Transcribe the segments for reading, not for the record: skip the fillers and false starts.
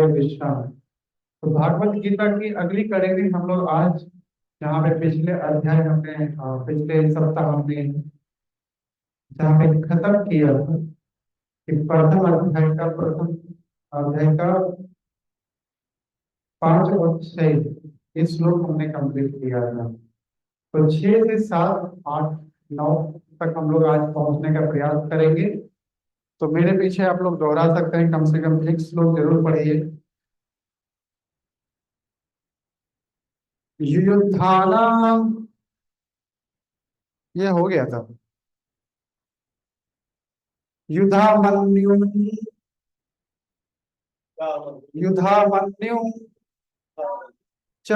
विश्राम। तो भागवत गीता की अगली कड़ी में हम लोग आज जहाँ पे पिछले अध्याय हमने पिछले सप्ताह हमने जहाँ पे खत्म किया था कि प्रथम अध्याय का 5 और 6 इस श्लोक हमने कंप्लीट किया था। तो 6 से 7 8 9 तक हम लोग आज पहुंचने का प्रयास करेंगे। तो मेरे पीछे आप लोग दोहरा सकते हैं, कम से कम एक श्लोक जरूर पढ़िए। युयुधानाम, ये हो गया था। युधामन्यु, युधामन्यु च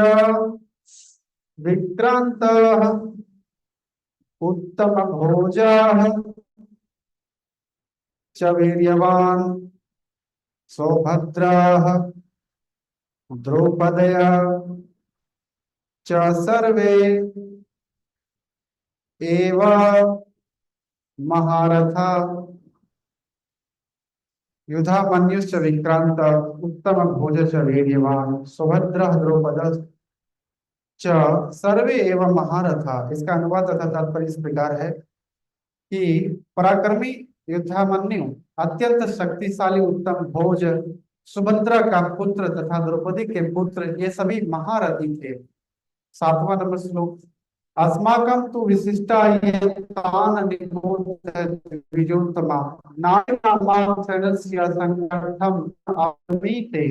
विक्रांत उत्तम भोजा च वीर्यवान सौभद्रा द्रौपदय च सर्वे एव महारथा। युधामन्युश्च विक्रांत उत्तम भोज च वीर्यवान सौभद्र द्रौपद च सर्वे एवं महारथा। इसका अनुवाद तथा तात्पर्य इस प्रकार है कि पराक्रमी युद्धामन्यु, अत्यंत शक्तिशाली उत्तम भोज, सुभद्रा का पुत्र तथा द्रौपदी के पुत्र, ये सभी महारथी थे। 7वां नंबर श्लोक। अस्माकं तु विशिष्टा ये तान निबोध द्विजोत्तमा नायकामां शरणस्य संकटम आमीते।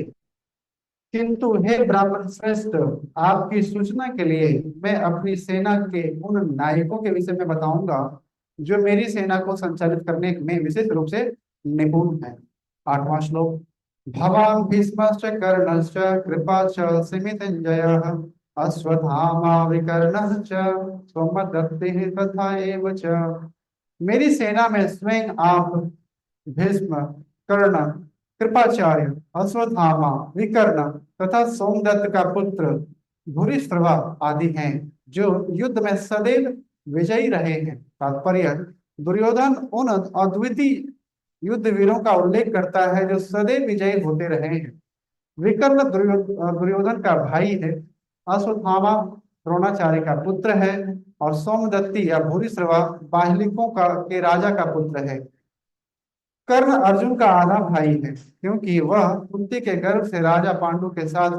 किंतु हे ब्राह्मण श्रेष्ठ, आपकी सूचना के लिए मैं अपनी सेना के उन नायकों के विषय में बताऊंगा जो मेरी सेना को संचालित करने में विशेष रूप से निपुण है। 8वां श्लोक। भवान भीष्मश्च कर्णश्च कृपाच सिमितञ्जयः अश्वत्थामा विकर्णश्च स्वमदत्तिः तथा एव च। मेरी सेना में स्वयं आप, भीष्म, कर्ण, कृपाचार्य, अश्वत्थामा, विकर्ण तथा सोमदत्त का पुत्र भूरिश्रवा आदि हैं, जो युद्ध में सदैव विजयी रहे हैं। तात्पर्य, दुर्योधन उन अद्वितीय युद्ध वीरों का उल्लेख करता है जो सदैव विजयी होते रहे हैं। विकर्ण दुर्योधन का भाई है, अश्वत्थामा द्रोणाचार्य का पुत्र है और सोमदत्ती या भूरिश्रवा बाहलिकों का के राजा का पुत्र है। कर्ण अर्जुन का आधा भाई है, क्योंकि वह कुंती के गर्भ से राजा पांडु के साथ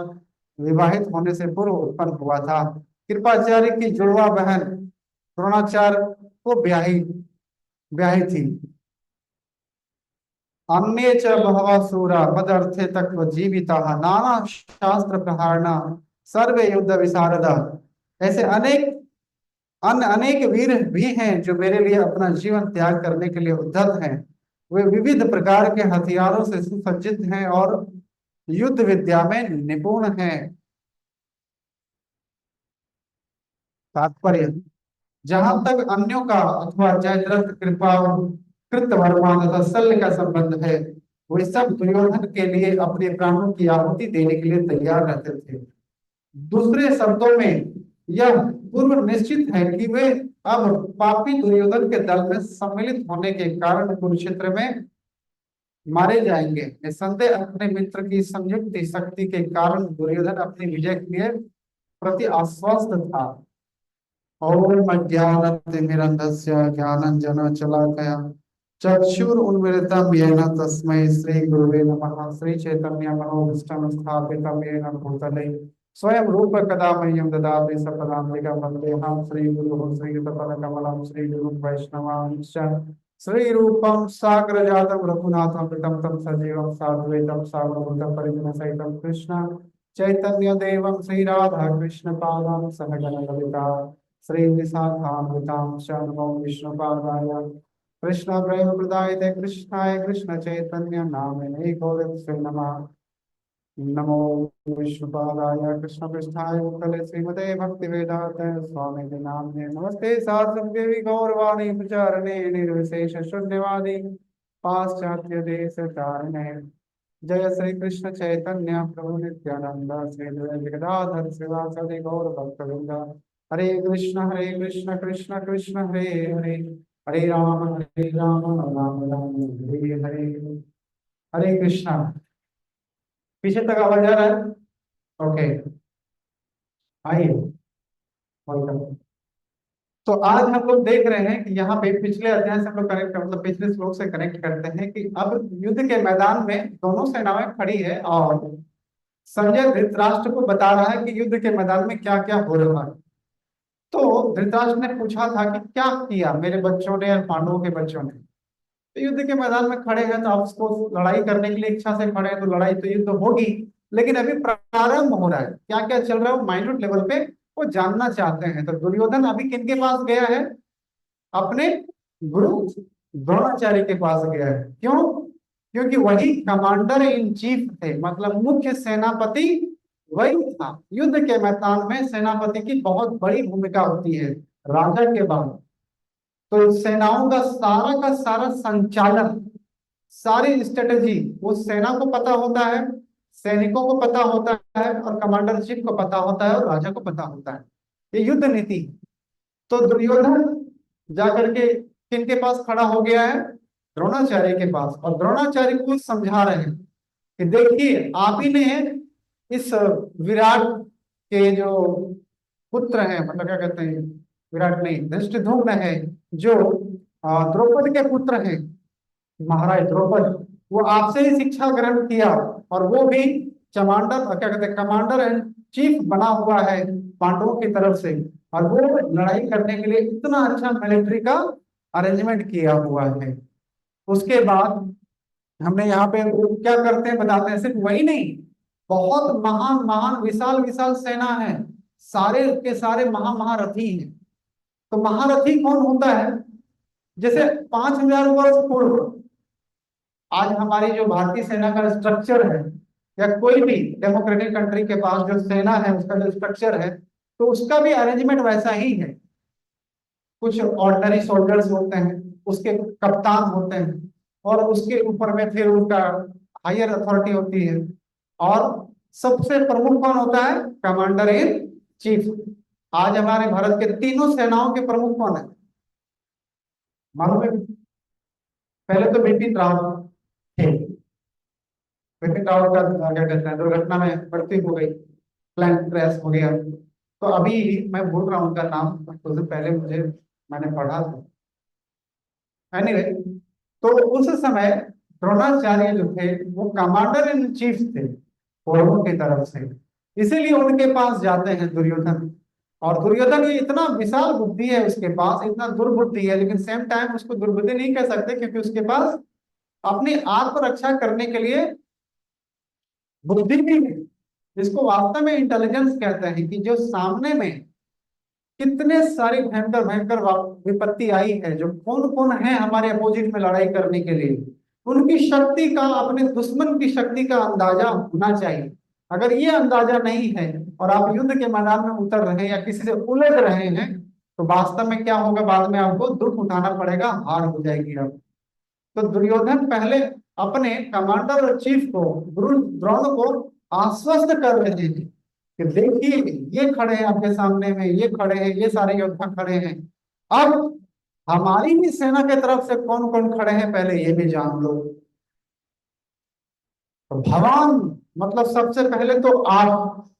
विवाहित होने से पूर्व उत्पन्न हुआ था। कृपाचार्य की जुड़वा बहन द्रोणाचार्य को ब्याही ब्याही थी। अन्ये च बहवः शूरा मदर्थे तत्व जीविता नाना शास्त्र प्रहारणा सर्वे युद्ध विशारदा। ऐसे अन्य अनेक वीर भी हैं जो मेरे लिए अपना जीवन त्याग करने के लिए उद्यत हैं। वे विविध प्रकार के हथियारों से सुसज्जित हैं और युद्ध विद्या में निपुण हैं। तात्पर्य, जहां तक अन्यों का अथवा जयद्रथ, कृपा, कृतवर्मा तथा शल्य का संबंध है, वे सब दुर्योधन के लिए अपने प्राणों की आहुति देने के लिए तैयार रहते थे। दूसरे शब्दों में यह पूर्व निश्चित है कि वे अब पापी दुर्योधन के दल में सम्मिलित होने के कारण कुरुक्षेत्र में मारे जाएंगे। निस्संदेह अपने मित्र की संयुक्त शक्ति के कारण दुर्योधन अपनी विजय के लिए प्रति आश्वस्त था। ओम अज्ञानतिमिरन्धस्य ज्ञानाञ्जनशलाकया चक्षुरुन्मीलितं येन तस्मै श्रीगुरुवे नमः। श्रीचैतन्यमनोभीष्टं स्थापितं येन भूतले स्वयं रूप कदा मह्यं ददाति सपदान्तिकं वन्देऽहं श्रीगुरुः श्रीयुतपदकमलं श्रीगुरुं वैष्णवांश्च श्रीरूपं साग्रजातं रघुनाथं पितं तं सजीवं साद्वैतं सावधूतं परिजनसहितं कृष्ण चैतन्य देवं श्रीराधा कृष्ण पादां सहगण ललिता श्री विशाखान्वितां शरणो विष्णुपादाय कृष्ण प्रेम प्रदायते कृष्णाय कृष्ण चैतन्य नामिने गौरव नमः। नमो विष्णुपादाय कृष्ण पृष्ठाय भूतले श्रीमते भक्ति वेदांत स्वामी नामिने नमस्ते साधु देवी गौरवाणी प्रचारणे निर्विशेष शून्यवादी पाश्चात्य देश तारणे। जय श्री कृष्ण चैतन्य प्रभु नित्यानंद श्री गदाधर श्रीवासदि गौर भक्तवृंद। हरे कृष्ण कृष्ण कृष्ण हरे हरे, हरे राम राम राम राम हरे हरे। हरे कृष्णा। पीछे तक आवाज आ रहा है? ओके, आइए, वेलकम। तो आज हम लोग देख रहे हैं कि यहाँ पे पिछले अध्याय से हम लोग कनेक्ट मतलब पिछले श्लोक से कनेक्ट करते हैं कि अब युद्ध के मैदान में दोनों सेनाएं खड़ी है और संजय धृतराष्ट्र को बता रहा है कि युद्ध के मैदान में क्या क्या हो रहा है। तो धृतराष्ट्र ने पूछा था कि क्या किया मेरे बच्चों ने और पांडवों के बच्चों ने। तो युद्ध के मैदान में खड़े हैं तो आप उसको लड़ाई करने के लिए इच्छा से खड़े हैं तो लड़ाई तो युद्ध होगी, लेकिन अभी प्रारंभ हो रहा है, क्या क्या चल रहा है वो माइन्यूट लेवल पे वो जानना चाहते हैं। तो दुर्योधन अभी किनके पास गया है? अपने गुरु द्रोणाचार्य के पास गया है। क्यों? क्योंकि वही कमांडर इन चीफ थे, मतलब मुख्य सेनापति वही था। युद्ध के मैदान में सेनापति की बहुत बड़ी भूमिका होती है राजा के बाद। तो सेनाओं का सारा संचालन, सारी स्ट्रेटेजी वो सेना को पता होता है, सैनिकों को पता होता है और कमांडर चीफ को पता होता है और राजा को पता होता है। ये युद्ध नीति। तो दुर्योधन जाकर के किनके पास खड़ा हो गया है? द्रोणाचार्य के पास, और द्रोणाचार्य को समझा रहे हैं कि देखिए आप ही ने इस विराट के जो पुत्र हैं, मतलब क्या कहते हैं, विराट नहीं धृष्टद्युम्न है जो द्रौपद के पुत्र हैं, महाराज द्रौपद, वो आपसे ही शिक्षा ग्रहण किया और वो भी कमांडर क्या कहते हैं कमांडर एंड चीफ बना हुआ है पांडवों की तरफ से, और वो लड़ाई करने के लिए इतना अच्छा मिलिट्री का अरेंजमेंट किया हुआ है। उसके बाद हमने यहाँ पे वो क्या करते हैं बताते हैं, सिर्फ वही नहीं, बहुत महान महान विशाल विशाल सेना है, सारे के सारे महारथी हैं। तो महारथी कौन होता है? जैसे 5,000 वर्ष पूर्व आज हमारी जो भारतीय सेना का स्ट्रक्चर है, या कोई भी डेमोक्रेटिक कंट्री के पास जो सेना है उसका जो स्ट्रक्चर है, तो उसका भी अरेंजमेंट वैसा ही है। कुछ ऑर्डिनरी सोल्जर्स होते हैं, उसके कप्तान होते हैं, और उसके ऊपर में फिर उनका हायर अथॉरिटी होती है, और सबसे प्रमुख कौन होता है? Commander in chief. आज हमारे भारत के तीनों सेनाओं के प्रमुख कौन है मालूम है? पहले तो बिपिन रावत थे। बिपिन रावत का क्या कहते हैं दुर्घटना में मृत्यु हो गई, प्लेन क्रैश हो गया। तो अभी मैं भूल रहा हूँ उनका नाम, कुछ दिन पहले मैंने पढ़ा था। एनीवे, तो उस समय द्रोणाचार्य जो थे वो कमांडर इन चीफ थे कौरवों की तरफ से, इसीलिए उनके पास जाते हैं दुर्योधन। और दुर्योधन ये इतना विशाल बुद्धि है उसके पास, इतना दुर्बुद्धि है, लेकिन सेम टाइम उसको दुर्बुद्धि नहीं कह सकते क्योंकि उसके पास अपनी आत्मरक्षा करने के लिए बुद्धि भी है। इसको वास्तव में इंटेलिजेंस कहते हैं कि जो सामने में कितने सारी भयंकर भयंकर विपत्ति आई है, जो कौन कौन है हमारे अपोजिट में लड़ाई करने के लिए, उनकी शक्ति का, अपने दुश्मन की शक्ति का अंदाजा होना चाहिए। अगर ये अंदाजा नहीं है और आप युद्ध के मैदान में उतर रहे हैं या किसी से उलझ रहे हैं, तो वास्तव में क्या होगा, बाद में आपको दुख उठाना पड़ेगा, हार हो जाएगी आप। तो दुर्योधन पहले अपने कमांडर और चीफ को, गुरु द्रोण को आश्वस्त कर रहे थे कि देखिए ये खड़े हैं आपके सामने में, ये खड़े हैं, ये सारे योद्धा खड़े हैं, अब हमारी भी सेना के तरफ से कौन कौन खड़े हैं पहले ये भी जान लो। तो भगवान मतलब सबसे पहले तो आप,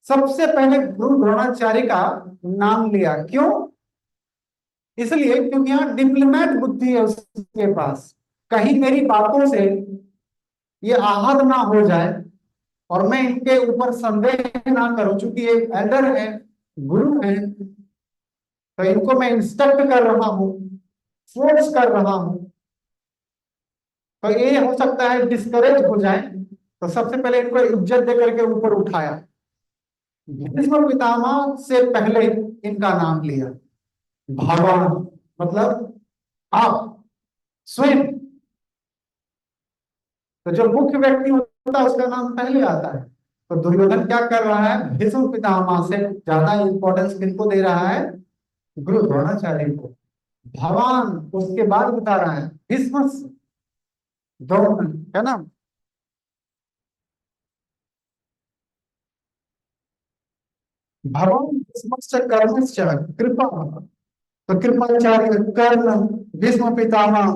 सबसे पहले गुरु द्रोणाचार्य का नाम लिया। क्यों? इसलिए क्योंकि यहाँ डिप्लोमेट बुद्धि है उसके पास, कहीं मेरी बातों से ये आहत ना हो जाए और मैं इनके ऊपर संदेह ना करूं, चूंकि ये एल्डर है, गुरु है, तो इनको मैं इंस्ट्रक्ट कर रहा हूं, फोर्स कर रहा हूं, तो ये हो सकता है डिस्करेज हो जाए। तो सबसे पहले इनको इज्जत दे करके ऊपर उठाया, भीष्म पितामह से पहले इनका नाम लिया। भगवान मतलब आप स्वयं, तो जो मुख्य व्यक्ति होता है उसका नाम पहले आता है। तो दुर्योधन क्या कर रहा है, भीष्म पितामह से ज्यादा इंपॉर्टेंस किनको दे रहा है? गुरु द्रोणाचार्य को। भगवान उसके बाद बता रहा है भीष्म द्रोण, है ना। भगवान भीष्मश्च कर्मश्च कृपा, तो कृपाचार्य, कर्ण, भीष्म पितामह,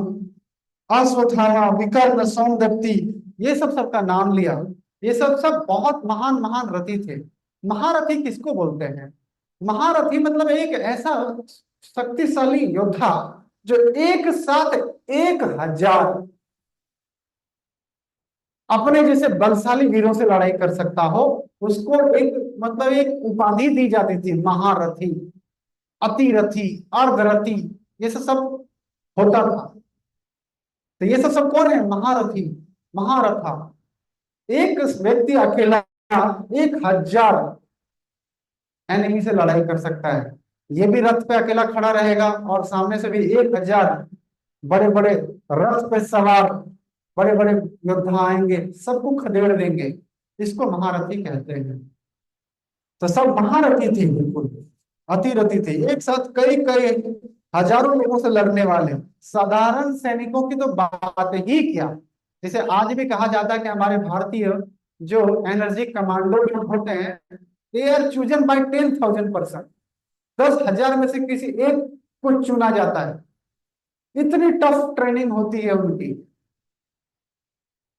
अश्वत्थामा, विकर्ण, सौमदत्ति, ये सब सबका नाम लिया। ये सब सब बहुत महान महान रथी थे। महारथी किसको बोलते हैं? महारथी मतलब एक ऐसा शक्तिशाली योद्धा जो एक साथ 1,000 अपने जैसे बलशाली वीरों से लड़ाई कर सकता हो, उसको एक मतलब एक उपाधि दी जाती थी, महारथी, अतिरथी, अर्धरथी, ये सब सब होता था। तो ये सब सब कौन है? महारथी, महारथा। एक व्यक्ति अकेला 1,000 एनिमी से लड़ाई कर सकता है। ये भी रथ पे अकेला खड़ा रहेगा और सामने से भी 1,000 बड़े बड़े रथ पे सवार बड़े बड़े योद्धा आएंगे, सबको खदेड़ देंगे। इसको महारथी कहते हैं। तो सब महारथी थे, बिल्कुल अतिरथी थे, एक साथ कई कई हजारों लोगों से लड़ने वाले। साधारण सैनिकों की तो बात ही क्या। जैसे आज भी कहा जाता है कि हमारे भारतीय जो एनर्जी कमांडो जो होते हैं, they are chosen by 10,000 person. 10,000 में से किसी एक को चुना जाता है। इतनी टफ ट्रेनिंग होती है उनकी।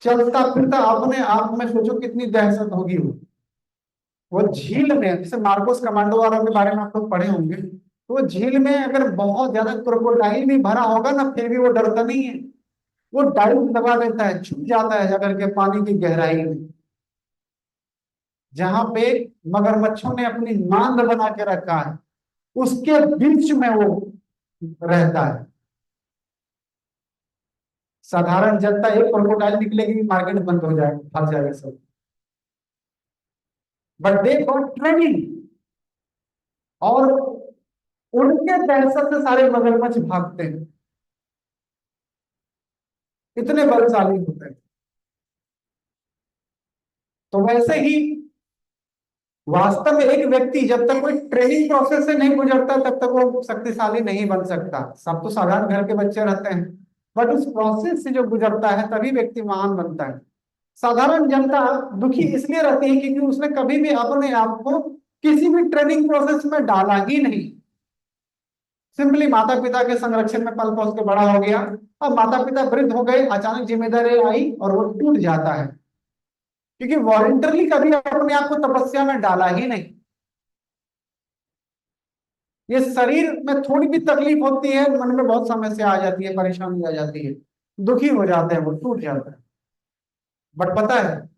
चलता फिरता अपने आप में सोचो कितनी दहशत होगी वो झील में, जैसे मार्कोस कमांडो वालों के बारे में आप लोग पढ़े होंगे, तो वो झील में अगर बहुत ज्यादा क्रोकोडाइल भी भरा होगा ना, फिर भी वो डरता नहीं है। वो डाइव लगा देता है, छुप जाता है जाकर के पानी की गहराई में, जहां पे मगरमच्छों ने अपनी मांद बना के रखा है, उसके बीच में वो रहता है। साधारण जनता एक क्रोकोडाइल निकलेगी, मार्केट बंद हो जाएगा, भाग जाएगा सब। बट दे गॉट ट्रेनिंग, और उनके दहशत से सारे मगरमच्छ भागते हैं, इतने बलशाली होते हैं। तो वैसे ही वास्तव में एक व्यक्ति जब तक कोई ट्रेनिंग प्रोसेस से नहीं गुजरता तब तक वो शक्तिशाली नहीं बन सकता। सब तो साधारण घर के बच्चे रहते हैं, बट उस प्रोसेस से जो गुजरता है तभी व्यक्ति महान बनता है। साधारण जनता दुखी इसलिए रहती है क्योंकि उसने कभी भी अपने आप को किसी भी ट्रेनिंग प्रोसेस में डाला ही नहीं। सिंपली माता पिता के संरक्षण में पल पल के बड़ा हो गया। अब माता पिता वृद्ध हो गए, अचानक जिम्मेदारी आई और वो टूट जाता है, क्योंकि वॉलंटरली कभी अपने आप को तपस्या में डाला ही नहीं। ये शरीर में थोड़ी भी तकलीफ होती है, मन में बहुत समस्या आ जाती है, परेशानी आ जाती है, दुखी हो जाते हैं, वो टूट जाता है। बट पता है,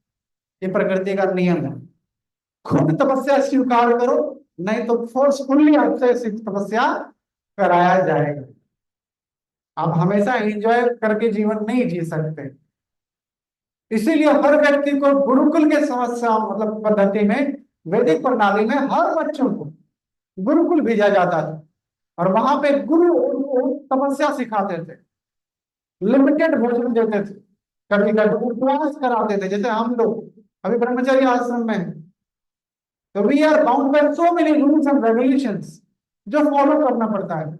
ये प्रकृति का नियम है। खुद तपस्या स्वीकार करो, नहीं तो फोर्सफुल्ली आपसे तपस्या कराया जाएगा। आप हमेशा एंजॉय करके जीवन नहीं जी सकते। इसीलिए हर व्यक्ति को गुरुकुल के समस्या मतलब पद्धति में, वैदिक प्रणाली में हर बच्चों को गुरुकुल भेजा जाता था, और वहां पे गुरु उनको तपस्या सिखाते थे, लिमिटेड भोजन देते थे, कभी कभी उपवास कराते थे, जैसे हम लोग अभी ब्रह्मचर्य आश्रम में हैं। तो we are bound by so many rules and regulations जो फॉलो करना पड़ता है।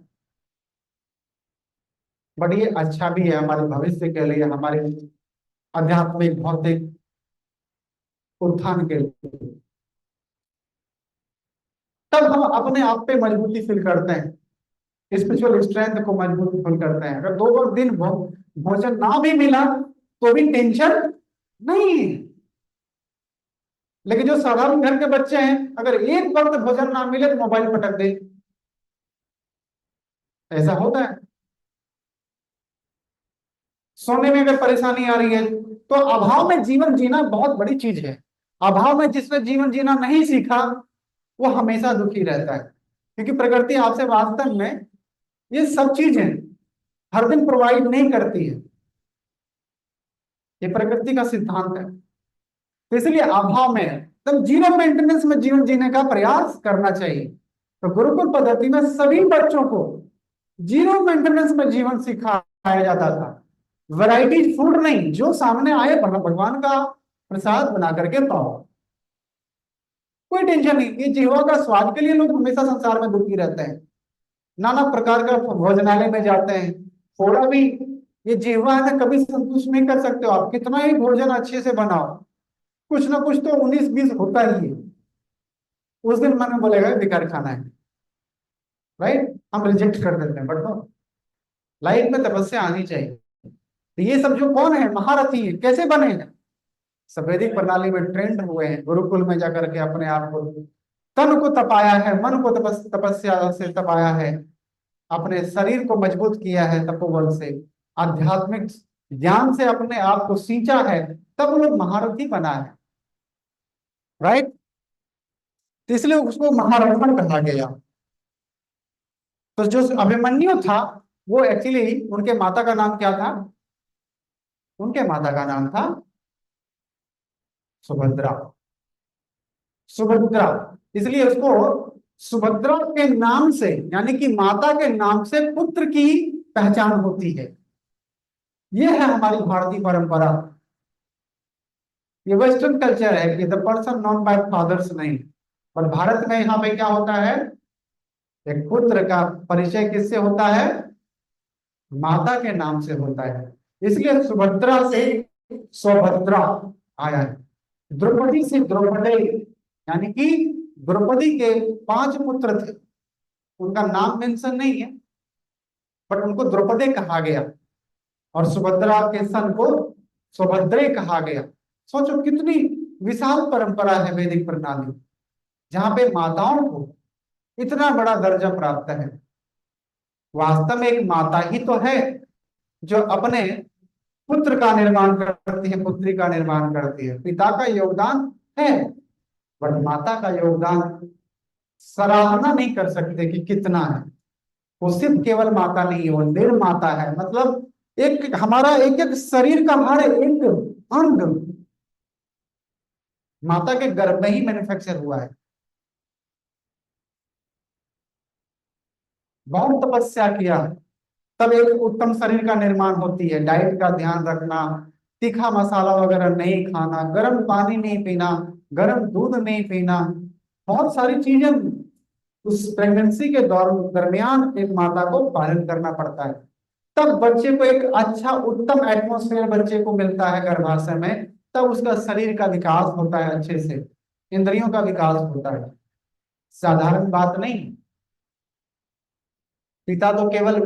बट ये अच्छा भी है हमारे भविष्य के लिए, हमारे आध्यात्मिक भौतिक उत्थान के लिए। तब हम अपने आप पे मजबूती फील करते हैं, स्पिरिचुअल स्ट्रेंथ को मजबूत फील करते हैं। अगर 2 दिन भोजन ना भी मिला तो भी टेंशन नहीं है। लेकिन जो साधारण घर के बच्चे हैं, अगर एक वक्त भोजन ना मिले तो मोबाइल पटक दे, ऐसा होता है। सोने में अगर परेशानी आ रही है, तो अभाव में जीवन जीना बहुत बड़ी चीज है। अभाव में जिसने जीवन जीना नहीं सीखा, वो हमेशा दुखी रहता है, क्योंकि प्रकृति आपसे वास्तव में ये सब चीजें हर दिन प्रोवाइड नहीं करती है। ये प्रकृति का सिद्धांत है। तो इसलिए अभाव में एकदम जीरो मेंटेनेंस में जीवन जीने का प्रयास करना चाहिए। तो गुरुकुल पद्धति में सभी बच्चों को जीरो मेंटेनेंस में जीवन सिखाया जाता था। वैरायटी फूड नहीं, जो सामने आए भगवान का प्रसाद बना करके पाओ, कोई टेंशन नहीं। ये जिह्वा का स्वाद के लिए लोग हमेशा संसार में दुखी रहते हैं, नाना प्रकार का भोजनालय में जाते हैं, थोड़ा भी ये जिह्वा है ना, कभी संतुष्ट नहीं कर सकते हो आप, कितना ही भोजन अच्छे से बनाओ, कुछ ना कुछ तो 19-20 होता ही है। उस दिन मन में बोलेगा बेकार खाना है, राइट, हम रिजेक्ट कर देते हैं। बट नो, लाइफ में तपस्या आनी चाहिए। तो ये सब जो कौन है, महारथी है, कैसे बने हैं? सब वैदिक प्रणाली में ट्रेंड हुए हैं, गुरुकुल में जाकर के अपने आप को, तन को तपाया है, मन को तपस्या से तपाया है, अपने शरीर को मजबूत किया है तपोबल से, आध्यात्मिक ज्ञान से अपने आप को सींचा है, तब वो लोग महारथी बना है। राइट। तो इसलिए उसको महारथन कहा गया। तो जो अभिमन्यु था, वो एक्चुअली उनके माता का नाम क्या था? उनके माता का नाम था सुभद्रा। सुभद्रा, इसलिए उसको सुभद्रा के नाम से, यानी कि माता के नाम से पुत्र की पहचान होती है। ये है हमारी भारतीय परंपरा। ये वेस्टर्न कल्चर है कि the person known by fathers नहीं, पर भारत में यहाँ पे क्या होता है, एक पुत्र का परिचय किससे होता है? माता के नाम से होता है। इसलिए सुभद्रा से सौभद्रा आया है। द्रौपदी से द्रौपदी, यानी कि द्रौपदी के 5 पुत्र थे, उनका नाम मेंशन नहीं है, बट उनको द्रौपदी कहा गया, और सुभद्रा के सन को सौभद्रे कहा गया। सोचो कितनी विशाल परंपरा है वैदिक प्रणाली, जहां पे माताओं को इतना बड़ा दर्जा प्राप्त है। वास्तव में एक माता ही तो है जो अपने पुत्र का निर्माण करती है, पुत्री का निर्माण करती है। पिता का योगदान है, बट माता का योगदान सराहना नहीं कर सकते कि कितना है। वो सिर्फ केवल माता नहीं है, वो निर्माता है। मतलब एक हमारा एक एक शरीर का हर एक अंग माता के गर्भ में ही मैन्युफैक्चर हुआ है। बहुत तपस्या किया, तब एक उत्तम शरीर का निर्माण होती है। डाइट का ध्यान रखना, तीखा मसाला वगैरह नहीं खाना, गर्म पानी नहीं पीना, गर्म दूध नहीं पीना, बहुत सारी चीजें उस प्रेगनेंसी के दरमियान एक माता को पालन करना पड़ता है। तब बच्चे को एक अच्छा उत्तम एटमोसफेयर बच्चे को मिलता है गर्भाशय में, तब उसका शरीर का विकास होता है, अच्छे से इंद्रियों का विकास होता है। साधारण बात नहीं। पिता तो केवल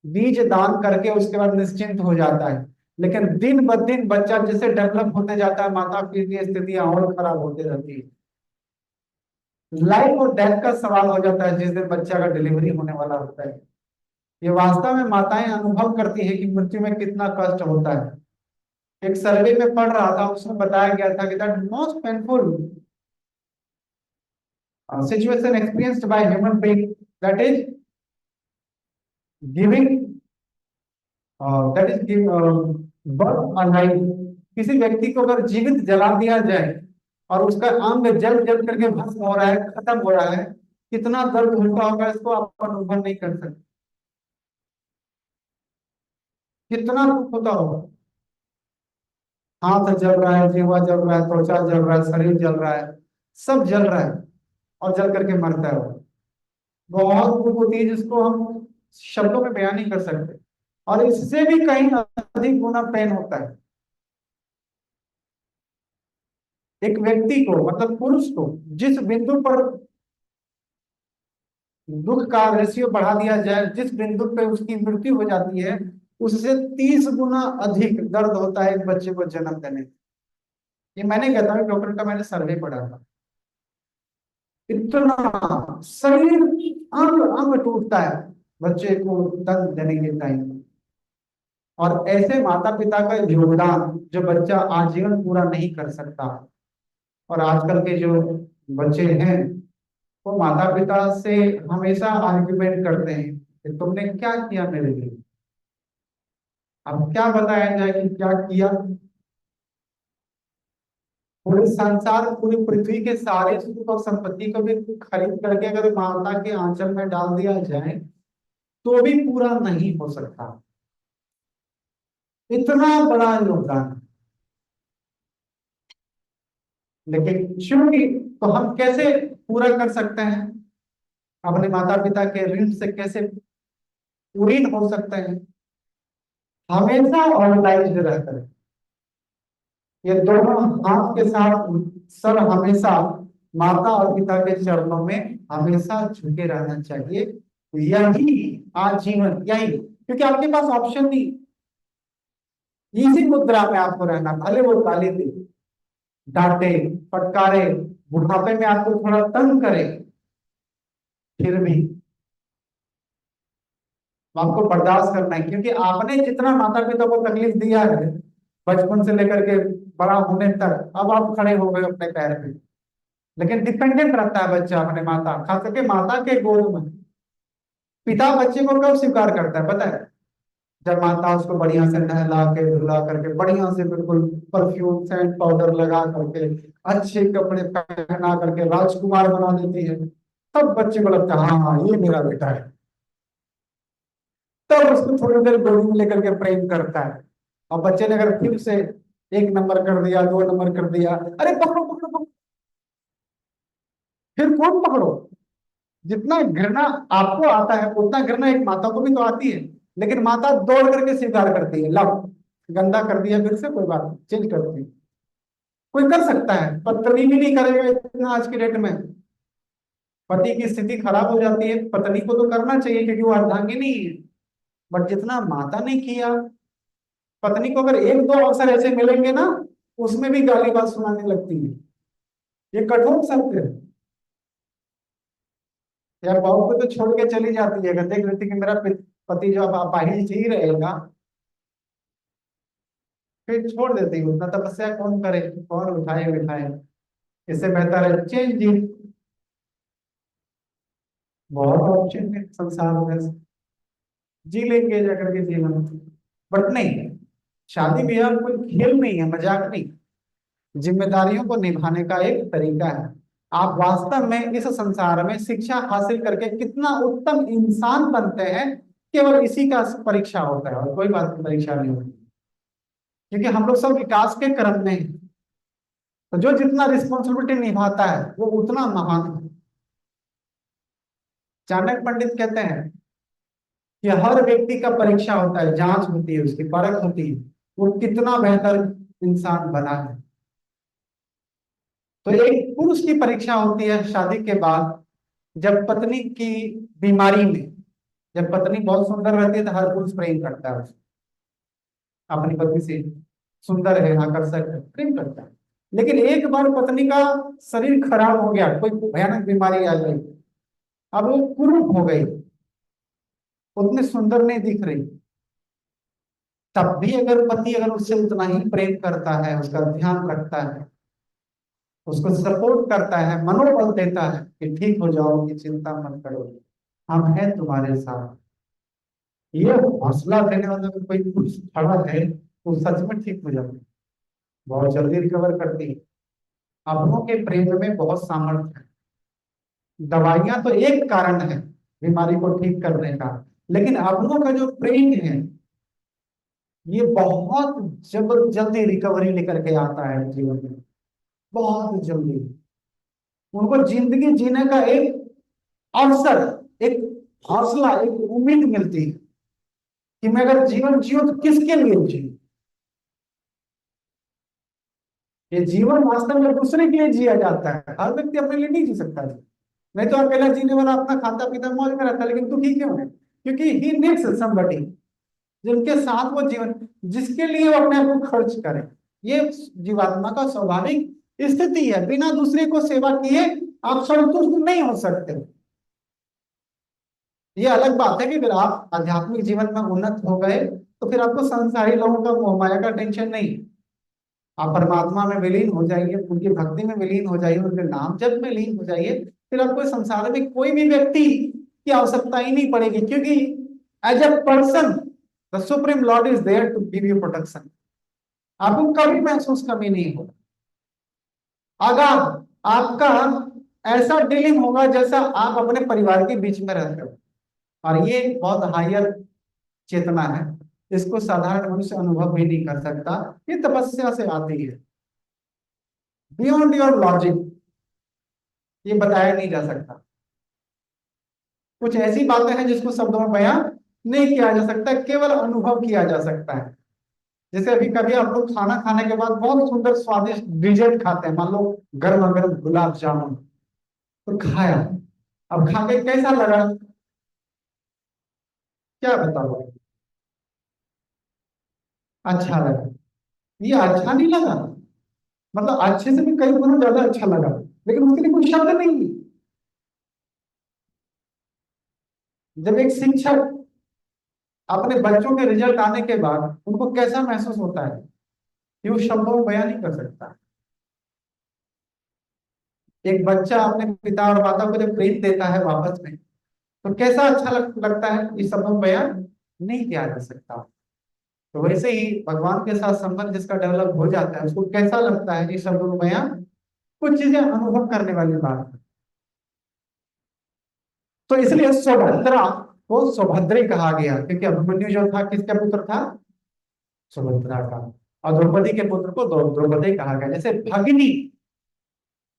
बीज दान करके उसके बाद निश्चिंत हो जाता है, लेकिन दिन ब दिन बच्चा जैसे डेवलप होते जाता है, माता की स्थितियां और खराब होती रहती है। लाइफ और डेथ का सवाल हो जाता है जिस दिन बच्चा का डिलीवरी होने वाला होता है। ये वास्तव में माताएं अनुभव करती है कि मृत्यु में कितना कष्ट होता है। एक सर्वे में पढ़ रहा था, उसमें बताया गया था कि that most painful situation experienced by human being, that is giving, that is birth alive. किसी व्यक्ति को अगर जीवित जला दिया जाए और उसका अंग जल जल करके भस्म हो रहा है, खत्म हो रहा है, कितना दर्द होता होगा, इसको आप अनुभव नहीं कर सकते। कितना दुख होता होगा। हाथ जल रहा है, जीवा जल रहा है, त्वचा जल रहा है, शरीर जल रहा है, सब जल रहा है, और जल करके मरता है वो। बहुत दुख होती है जिसको हम शब्दों में बयान नहीं कर सकते, और इससे भी कहीं अधिक गुना पेन होता है। एक व्यक्ति को, मतलब पुरुष को, जिस बिंदु पर दुख का रेशियो बढ़ा दिया जाए, जिस बिंदु पे उसकी मृत्यु हो जाती है, उससे 30 गुना अधिक दर्द होता है एक बच्चे को जन्म देने में। ये मैंने कहता हूँ, डॉक्टर का मैंने सर्वे पढ़ा था। इतना शरीर अंग अंग टूटता है बच्चे को जन्म देने के टाइम। और ऐसे माता पिता का योगदान जो बच्चा आजीवन पूरा नहीं कर सकता। और आजकल के जो बच्चे हैं, वो माता पिता से हमेशा आर्ग्यूमेंट करते हैं कि तुमने क्या किया मेरे लिए। अब क्या बताया जाए कि क्या किया। पूरे संसार, पूरी पृथ्वी के सारे सुख और संपत्ति को भी खरीद करके अगर माता के आंचल में डाल दिया जाए तो भी पूरा नहीं हो सकता। इतना बड़ा योगदान। लेकिन क्योंकि, तो हम कैसे पूरा कर सकते हैं, अपने माता पिता के ऋण से कैसे पूर्ण हो सकते हैं? हमेशा ऑर्गेनाइज्ड रहकर, ये दोनों हाथ के साथ सर हमेशा माता और पिता के चरणों में हमेशा झुके रहना चाहिए। यही आजीवन, यही, क्योंकि आपके पास ऑप्शन नहीं। इसी मुद्रा में आपको रहना, भले वो काली थी, डांटे, फटकारे, बुढ़ापे में आपको थोड़ा तंग करे, फिर भी आपको बर्दाश्त करना है, क्योंकि आपने जितना माता पिता को तकलीफ दिया है बचपन से लेकर के बड़ा होने तक, अब आप खड़े हो गए अपने पैर पे। लेकिन डिपेंडेंट रहता है बच्चा अपने माता, खास करके माता के गोद में। पिता बच्चे को कब स्वीकार करता है पता है? जब माता उसको बढ़िया से नहला के धुला करके बढ़िया से बिल्कुल परफ्यूम सेंट पाउडर लगा करके अच्छे कपड़े पहना करके राजकुमार बना देती है, तब बच्चे को लगता है हाँ ये मेरा बेटा है। तब उसको थोड़ी देर गोदी में लेकर के प्रेम करता है। और बच्चे ने अगर फिर से एक नंबर कर दिया, दो नंबर कर दिया, अरे पकड़ो पकड़ो पकड़ो, फिर कौन पकड़ो। जितना घृणा आपको आता है उतना घृणा एक माता को भी तो आती है। लेकिन माता दौड़ करके स्वीकार करती है, लब गंदा कर दिया फिर से, कोई बात नहीं, चेंज करती है। कोई कर सकता है, पत्नी भी नहीं करेगा इतना आज की डेट में। पति की स्थिति खराब हो जाती है, पत्नी को तो करना चाहिए क्योंकि वो अर्धांगिनी है। बट जितना माता ने किया, पत्नी को अगर एक दो अवसर ऐसे मिलेंगे ना, उसमें भी गाली बात सुनाने लगती है। ये कठोर सत्य है। या बहू को तो छोड़ के चली जाती है, अगर देख लेती कि मेरा पति जो अब अपाहिज ही रहेगा, फिर छोड़ देती है। उतना तपस्या कौन करे, कौन उठाए बिठाए। इससे बेहतर है चेंज जी। बहुत ऑप्शन है संसार में, जी लेंगे जाकर के जीवन। बट नहीं, शादी ब्याह कोई खेल नहीं है, मजाक नहीं। जिम्मेदारियों को निभाने का एक तरीका है। आप वास्तव में इस संसार में शिक्षा हासिल करके कितना उत्तम इंसान बनते हैं, केवल इसी का परीक्षा होता है, और कोई बात की परीक्षा नहीं होती। क्योंकि हम लोग सब विकास के क्रम में हैं। तो जो जितना रिस्पॉन्सिबिलिटी निभाता है वो उतना महान है। चाणक्य पंडित कहते हैं कि हर व्यक्ति का परीक्षा होता है, जांच होती है, उसकी परख होती है, वो कितना बेहतर इंसान बना है। तो एक पुरुष की परीक्षा होती है शादी के बाद, जब पत्नी की बीमारी में, जब पत्नी बहुत सुंदर रहती है तो हर पुरुष प्रेम करता है उसको, अपनी पत्नी से सुंदर है, आकर्षक है, प्रेम करता है। लेकिन एक बार पत्नी का शरीर खराब हो गया, कोई भयानक बीमारी आ गई, अब वो कुरूप हो गई, उतनी सुंदर नहीं दिख रही, तब भी अगर पति अगर उससे उतना ही प्रेम करता है, उसका ध्यान रखता है, उसको सपोर्ट करता है, मनोबल देता है कि ठीक हो जाओगी, चिंता मत करो, हम हैं तुम्हारे साथ, ये हौसला देने वाला अगर कोई पुरुष खड़ा है तो सच में ठीक हो जाती है, बहुत जल्दी रिकवर करती है। अपनों के प्रेम में बहुत सामर्थ्य है। दवाइयां तो एक कारण है बीमारी को ठीक करने का, लेकिन अपनों का जो प्रेम है ये बहुत जल्दी रिकवरी लेकर के आता है जीवन में, बहुत जल्दी। उनको जिंदगी जीने का एक अवसर, एक हौसला, एक उम्मीद मिलती है कि मैं अगर जीवन जियो तो किसके लिए जियो। ये जीवन वास्तव में दूसरे के लिए जिया जाता है, हर व्यक्ति अपने लिए नहीं जी सकता जी। नहीं तो अकेला जीने वाला अपना खाता पीता मौज में रहता है, लेकिन दुखी क्यों है? क्योंकि ही नीड्स समबडी, जिनके साथ वो जीवन, जिसके लिए वो अपने आप को खर्च करे। ये जीवात्मा का स्वाभाविक स्थिति है, बिना दूसरे को सेवा किए आप संतुष्ट नहीं हो सकते। ये अलग बात है कि अगर आप आध्यात्मिक जीवन में उन्नत हो गए तो फिर आपको संसारी लोगों का मोह माया का टेंशन नहीं। आप परमात्मा में विलीन हो जाइए, उनकी भक्ति में विलीन हो जाइए, उनके नाम जप में लीन हो जाइए, फिर आपको इस संसार में कोई भी व्यक्ति की आवश्यकता ही नहीं पड़ेगी, क्योंकि as a person the supreme lord is there to give you protection. आपको कभी महसूस कमी नहीं होगा। अगर आपका ऐसा डीलिंग होगा जैसा आप अपने परिवार के बीच में रहते हो, और ये बहुत हायर चेतना है, इसको साधारण मनुष्य अनुभव भी नहीं कर सकता, ये तपस्या से आती है, बियॉन्ड योर लॉजिक, ये बताया नहीं जा सकता। कुछ ऐसी बातें हैं जिसको शब्दों में बयां नहीं किया जा सकता, केवल अनुभव किया जा सकता है। जैसे अभी कभी आप लोग खाना खाने के बाद बहुत सुंदर स्वादिष्ट डिजर्ट खाते हैं, मान लो गर्मा गर्म गुलाब जामुन, तो खाया, अब खा के कैसा लगा? क्या बताओ? अच्छा लगा? ये अच्छा नहीं लगा? मतलब अच्छे से भी कई गुना ज्यादा अच्छा लगा, लेकिन उसके लिए कोई शब्द नहीं है। जब एक शिक्षक अपने बच्चों के रिजल्ट आने के बाद उनको कैसा महसूस होता है, ये वो शब्दों में बयान नहीं कर सकता। एक बच्चा अपने पिता और माता को जब प्रेम देता है वापस में, तो कैसा अच्छा लगता है, इस शब्दों में बयान नहीं किया जा सकता। तो वैसे ही भगवान के साथ संबंध जिसका डेवलप हो जाता है, उसको कैसा लगता है, इस शब्दों में बयान कुछ चीजें अनुभव करने वाली बात है। तो इसलिए सुभद्रा को सुभद्रे कहा गया, क्योंकि अभिमन्यु जो था किसका पुत्र था, सुभद्रा का। और द्रौपदी के पुत्र को द्रौपदी कहा गया। जैसे भगिनी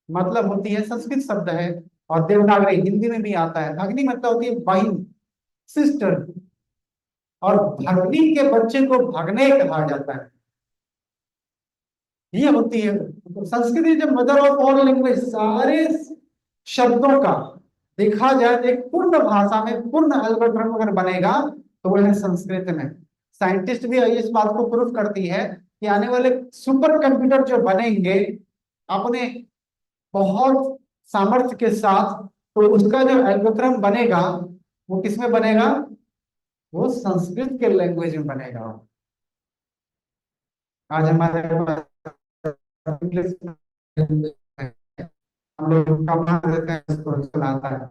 मतलब होती है, संस्कृत शब्द है, और देवनागरी हिंदी में भी आता है। भगिनी मतलब होती है बहन, सिस्टर। और भगनी के बच्चे को भगने कहा जाता है, ये होती है। तो Sanskrit is mother of all language. सारे शब्दों का देखा जाए तो एक पूर्ण भाषा में पूर्ण एल्गोरिथम अगर बनेगा तो वो है संस्कृत में। साइंटिस्ट भी इस बात को प्रूफ करती है कि आने वाले सुपर कंप्यूटर जो बनेंगे अपने बहुत सामर्थ्य के साथ, तो उसका जो एल्गोरिथम बनेगा वो किसमें बनेगा, वो संस्कृत के लैंग्वेज में बनेगा। आज हमारे पास इंग्लिश में हम लोग कमा देते हैं, उसको चलाता है।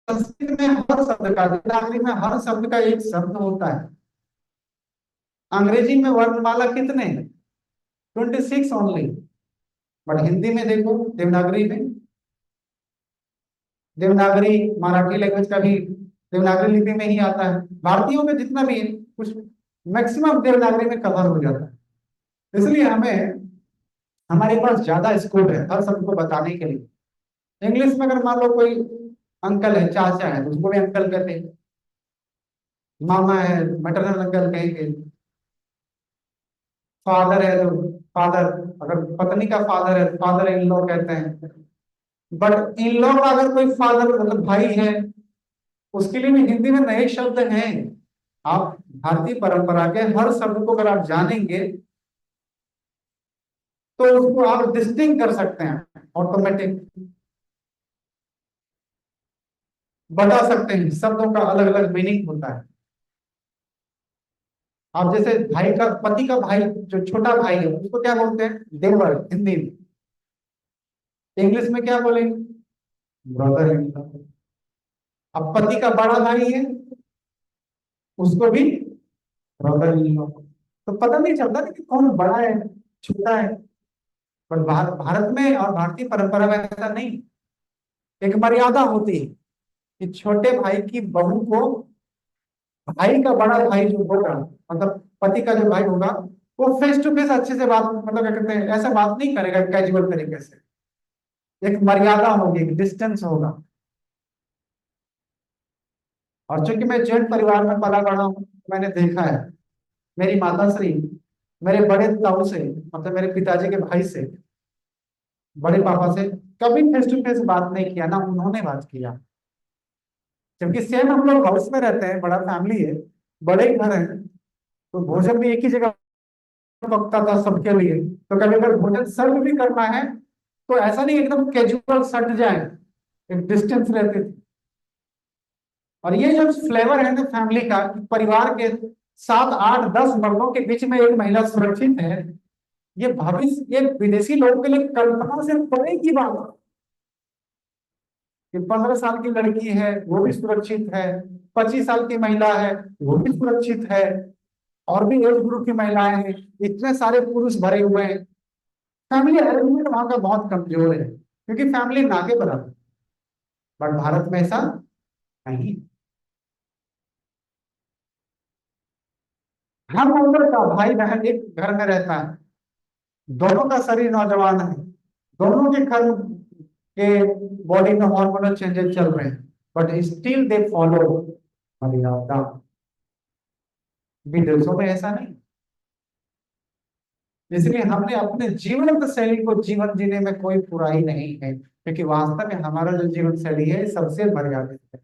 संस्कृत में हर शब्द का, देवनागरी में हर शब्द का एक शब्द होता है। अंग्रेजी में वर्णमाला कितने हैं, 26 ओनली। बट हिंदी में देखो, देवनागरी में, देवनागरी मराठी लैंग्वेज का भी देवनागरी लिपि में ही आता है। भारतीयों में जितना भी है कुछ मैक्सिमम देवनागरी में कवर हो जाता है। इसलिए हमें, हमारे पास ज्यादा स्कोप है हर शब्द को बताने के लिए। इंग्लिश में अगर मान लो कोई अंकल है, चाचा है, तो उसको भी अंकल कहते हैं। मामा है, मैटरनल अंकल कहेंगे। फादर है तो फादर, अगर पत्नी का फादर है फादर इन लॉ कहते हैं। बट इन लॉ का अगर कोई फादर मतलब भाई है, उसके लिए भी हिंदी में नए शब्द हैं। आप भारतीय परंपरा के हर शब्द को अगर आप जानेंगे तो उसको आप डिस्टिंग कर सकते हैं, ऑटोमेटिक बता सकते हैं। शब्दों का अलग अलग मीनिंग होता है। आप जैसे भाई का, पति का भाई, जो छोटा भाई है उसको क्या बोलते हैं, देवर हिंदी में। इंग्लिश में क्या बोलेंगे, ब्रदर। अब पति का बड़ा भाई है, उसको भी ब्रदर इन लॉ। तो पता नहीं चलता कि कौन बड़ा है छोटा है। पर भारत में और भारतीय परंपरा में ऐसा नहीं। एक मर्यादा होती है कि छोटे भाई की बहू को भाई का बड़ा भाई जो होगा, मतलब पति का जो भाई होगा, वो फेस टू फेस अच्छे से बात, मतलब क्या कहते हैं, ऐसा बात नहीं करेगा कैजुअल तरीके से। एक मर्यादा होगी, एक डिस्टेंस होगा। और चूंकि मैं जैन परिवार में पला बड़ा हूँ, मैंने देखा है मेरी माता श्री मेरे बड़े ताऊ से, मतलब मेरे पिताजी के भाई से, बड़े पापा से कभी फेस टू फेस बात नहीं किया, ना उन्होंने बात किया। जबकि सेम हम लोग हाउस में रहते हैं, बड़ा फैमिली है, बड़े घर हैं, तो भोजन भी एक ही जगह पकता था सबके लिए। तो कभी अगर भोजन सर्व भी करना है तो ऐसा नहीं एकदम कैजुअल सट जाए, एक डिस्टेंस रहते थे। और ये जो फ्लेवर है ना फैमिली का, कि परिवार के 7 8 10 मर्दों के बीच में एक महिला सुरक्षित है, ये भविष्य, ये विदेशी लोगों के लिए कल्पना से परे की बात है। कि 15 साल की लड़की है वो भी सुरक्षित है, 25 साल की महिला है वो भी सुरक्षित है, और भी एज ग्रुप की महिलाएं हैं, इतने सारे पुरुष भरे हुए हैं। फैमिली अरेंजमेंट वहां का बहुत कमजोर है, क्योंकि फैमिली ना के बराबर। बट भारत में ऐसा नहीं। हर मेंबर का भाई बहन एक घर में रहता है, दोनों का शरीर नौजवान है, दोनों के घर के बॉडी में हार्मोनल चेंजेस चल रहे हैं, बट स्टिल दे फॉलो मर्यादा। विदेशों में ऐसा नहीं। इसलिए हमने अपने जीवन शैली को जीवन जीने में कोई बुराई नहीं है, क्योंकि वास्तव में हमारा जो जीवन शैली है सबसे मर्यादित है।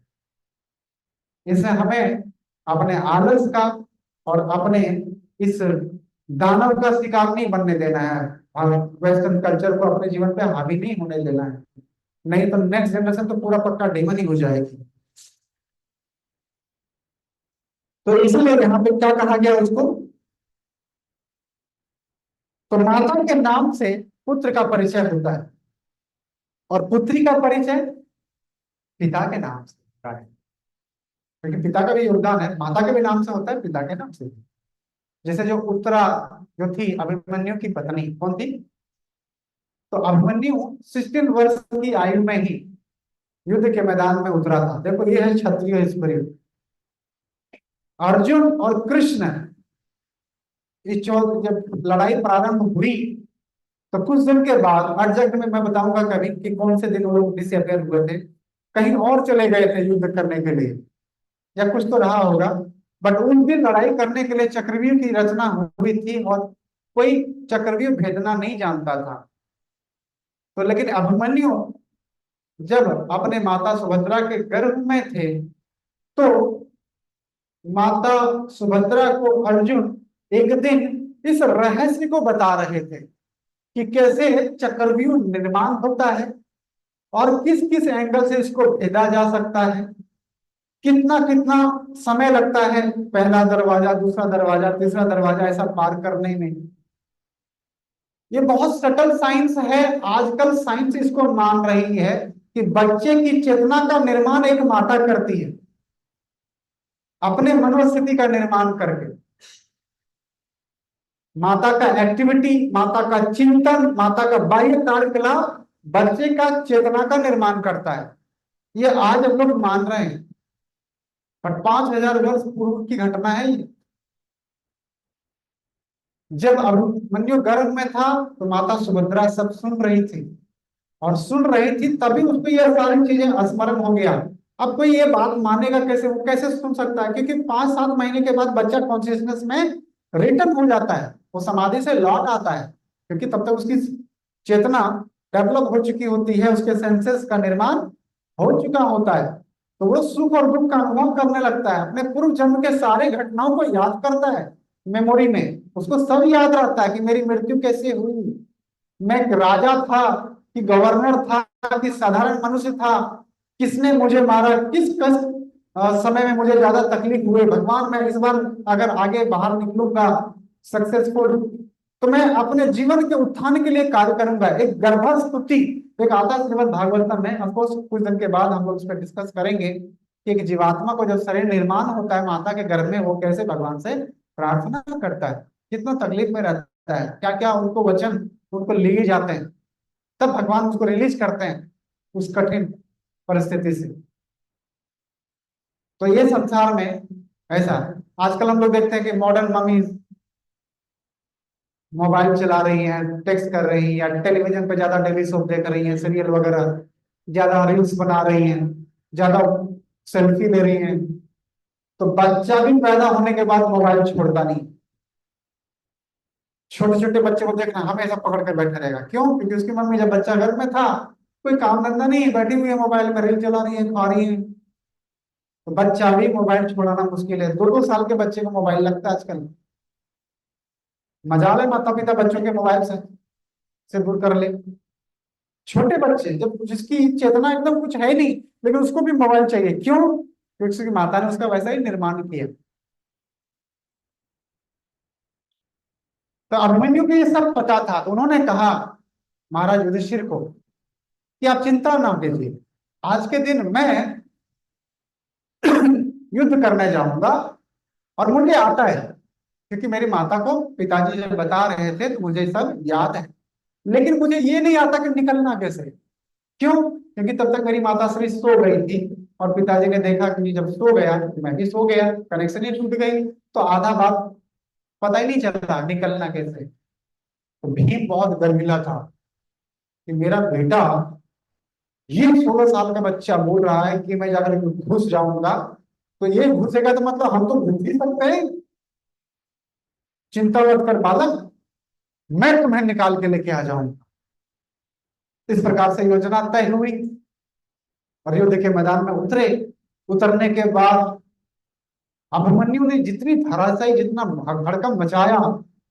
इससे हमें अपने आलस का और अपने इस दानव का शिकार नहीं बनने देना है। और वेस्टर्न कल्चर को अपने जीवन पे हावी नहीं होने देना है, नहीं तो नेक्स्ट जनरेशन तो पूरा पक्का डेमन ही हो जाएगी। तो इसलिए यहाँ पे क्या कहा गया उसको, तो माता के नाम से पुत्र का परिचय होता है और पुत्री का परिचय पिता के नाम से होता है, क्योंकि पिता का भी योगदान है, माता के भी नाम से होता है, पिता के नाम से भी। जैसे जो उत्तरा जो थी अभिमन्यु की पत्नी कौन थी, तो अभिमन्यु 16 वर्ष की आयु में ही युद्ध के मैदान में उतरा था। देखो ये है क्षत्रिय स्पिरिट। अर्जुन और कृष्ण इस जब लड़ाई प्रारंभ हुई तो कुछ दिन के बाद एग्जैक्ट में मैं बताऊंगा कभी कि कौन से दिन वो लोग डिसअपियर हुए थे, कहीं और चले गए थे युद्ध करने के लिए या कुछ तो रहा होगा। बट उन दिन लड़ाई करने के लिए चक्रव्यूह की रचना हुई थी और कोई चक्रव्यूह भेदना नहीं जानता था। तो लेकिन अभिमन्यु जब अपने माता सुभद्रा के गर्भ में थे तो माता सुभद्रा को अर्जुन एक दिन इस रहस्य को बता रहे थे कि कैसे चक्रव्यूह निर्माण होता है और किस किस एंगल से इसको भेदा जा सकता है, कितना कितना समय लगता है पहला दरवाजा, दूसरा दरवाजा, तीसरा दरवाजा ऐसा पार करने में। ये बहुत सटल साइंस है। आजकल साइंस इसको मान रही है कि बच्चे की चेतना का निर्माण एक माता करती है, अपने मनोस्थिति का निर्माण करके। माता का एक्टिविटी, माता का चिंतन, माता का बाह्य कार्यकलाप बच्चे का चेतना का निर्माण करता है। ये आज हम लोग मान रहे हैं, पर 5000 वर्ष पूर्व की घटना है ये। जब अभिमन्यु गर्भ में था तो माता सुभद्रा सब सुन रही थी और सुन रही थी तभी उसको ये सारी चीजें स्मरण हो गया। अब कोई ये बात मानेगा कैसे, वो कैसे सुन सकता है, क्योंकि 5-7 महीने के बाद बच्चा कॉन्शियसनेस में रिटर्न हो जाता है, वो समाधि से लौट आता है, क्योंकि तब तक उसकी चेतना डेवलप हो चुकी होती है, उसके सेंसेस का निर्माण हो चुका होता है। तो वो सुख और दुख का अनुभव करने लगता है, अपने पूर्व जन्म के सारे घटनाओं को याद करता है मेमोरी में, उसको सब याद रहता है कि मेरी मृत्यु कैसे हुई, मैं एक राजा था कि गवर्नर था कि साधारण मनुष्य था, किसने मुझे मारा, किस कष्ट समय में मुझे ज्यादा तकलीफ हुए, भगवान मैं इस बार अगर आगे बाहर निकलूंगा सक्सेसफुल तो मैं अपने जीवन के उत्थान के लिए कार्य करूंगा। एक गर्भस्तुति एक आता है श्रीमद् भागवतम में, ऑफकोर्स कुछ दिन के बाद हम लोग इस पर डिस्कस करेंगे कि एक जीवात्मा को जब शरीर निर्माण होता है माता के गर्भ में, वो कैसे भगवान से प्रार्थना करता है, कितना तकलीफ में रहता है, क्या क्या उनको वचन उनको लिए जाते हैं, तब भगवान उसको रिलीज करते हैं उस कठिन परिस्थिति से। तो ये संसार में ऐसा है। आजकल हम लोग देखते हैं कि मॉडर्न मम्मीज मोबाइल चला रही हैं, टेक्स्ट कर रही हैं, या टेलीविजन पे ज्यादा डेली सोप देख रही हैं, सीरियल वगैरह ज्यादा रील्स बना रही हैं, ज्यादा सेल्फी ले रही हैं। तो बच्चा भी पैदा होने के बाद मोबाइल छोड़ता नहीं। छोटे छोटे बच्चे को देखना हमेशा पकड़ कर बैठा रहेगा, क्यों? क्योंकि उसकी मम्मी जब बच्चा घर में था कोई काम धंधा नहीं है, बैठी हुई है मोबाइल में रील चला रही है, खा रही है। तो बच्चा भी मोबाइल छोड़ाना मुश्किल है। 2-2 साल के बच्चे को मोबाइल लगता है आजकल। मजाल है माता पिता बच्चों के मोबाइल से दूर कर ले। छोटे बच्चे जब जिसकी चेतना एकदम कुछ है ही नहीं, लेकिन उसको भी मोबाइल चाहिए, क्यों? क्योंकि उसकी माता ने उसका वैसा ही निर्माण किया। तो अभिमन्यु को ये सब पता था, तो उन्होंने कहा महाराज युधिष्ठिर को कि आप चिंता ना कीजिए, आज के दिन मैं युद्ध करने जाऊंगा और मुझे आता है, क्योंकि मेरी माता को पिताजी जब बता रहे थे तो मुझे सब याद है, लेकिन मुझे ये नहीं आता कि निकलना कैसे। क्यों? क्योंकि तब तक मेरी माता श्री सो गई थी और पिताजी ने देखा कि जब सो गया तो मैं भी सो गया, कनेक्शन ही टूट गई, तो आधा बात पता ही नहीं चलता निकलना कैसे। तो भीम बहुत गर्मिला था कि मेरा बेटा ये 16 साल का बच्चा बोल रहा है कि मैं जाकर घुस जाऊंगा, तो ये घुसेगा तो मतलब हम तो घुस ही सकते हैं। चिंता मत कर बालक, मैं तुम्हें निकाल के लेके आ जाऊंगा। इस प्रकार से योजना तय हुई और युद्ध के मैदान में उतरे। उतरने के बाद अभिमन्यु ने जितनी धराशायी, जितना भड़कम मचाया,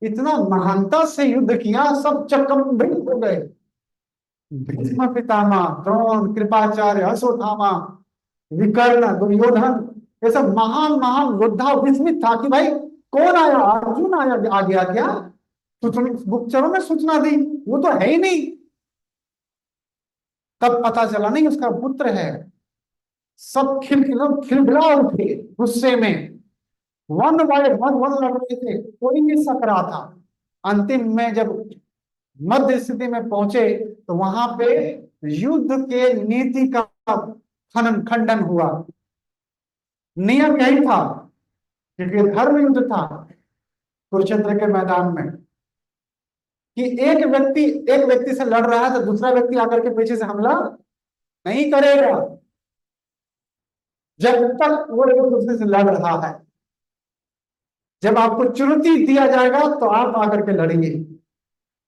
इतना महानता से युद्ध किया, सब चकमबिंग हो गए। भीष्म पितामह, द्रोण, कृपाचार्य, अश्वत्थामा, विकर्ण, दुर्योधन, ये सब महान महान योद्धा विस्मित था कि भाई कौन आया, अर्जुन आया, आ गया क्या? तो तुम गुप्तचरों ने सूचना दी, वो तो है ही नहीं। तब पता चला नहीं उसका पुत्र है। सब खिलखिला उठे गुस्से में, वन बाय वन लड़ रहे थे, कोई नहीं सक रहा था। अंतिम में जब मध्य स्थिति में पहुंचे तो वहां पे युद्ध के नीति का खनन खंडन हुआ। नियम यही था, क्योंकि धर्म युद्ध था कुरुक्षेत्र के मैदान में, कि एक व्यक्ति से लड़ रहा है तो दूसरा व्यक्ति आकर के पीछे से हमला नहीं करेगा जब तक वो एक दूसरे से लड़ रहा है। जब आपको चुनौती दिया जाएगा तो आप आकर के लड़ेंगे,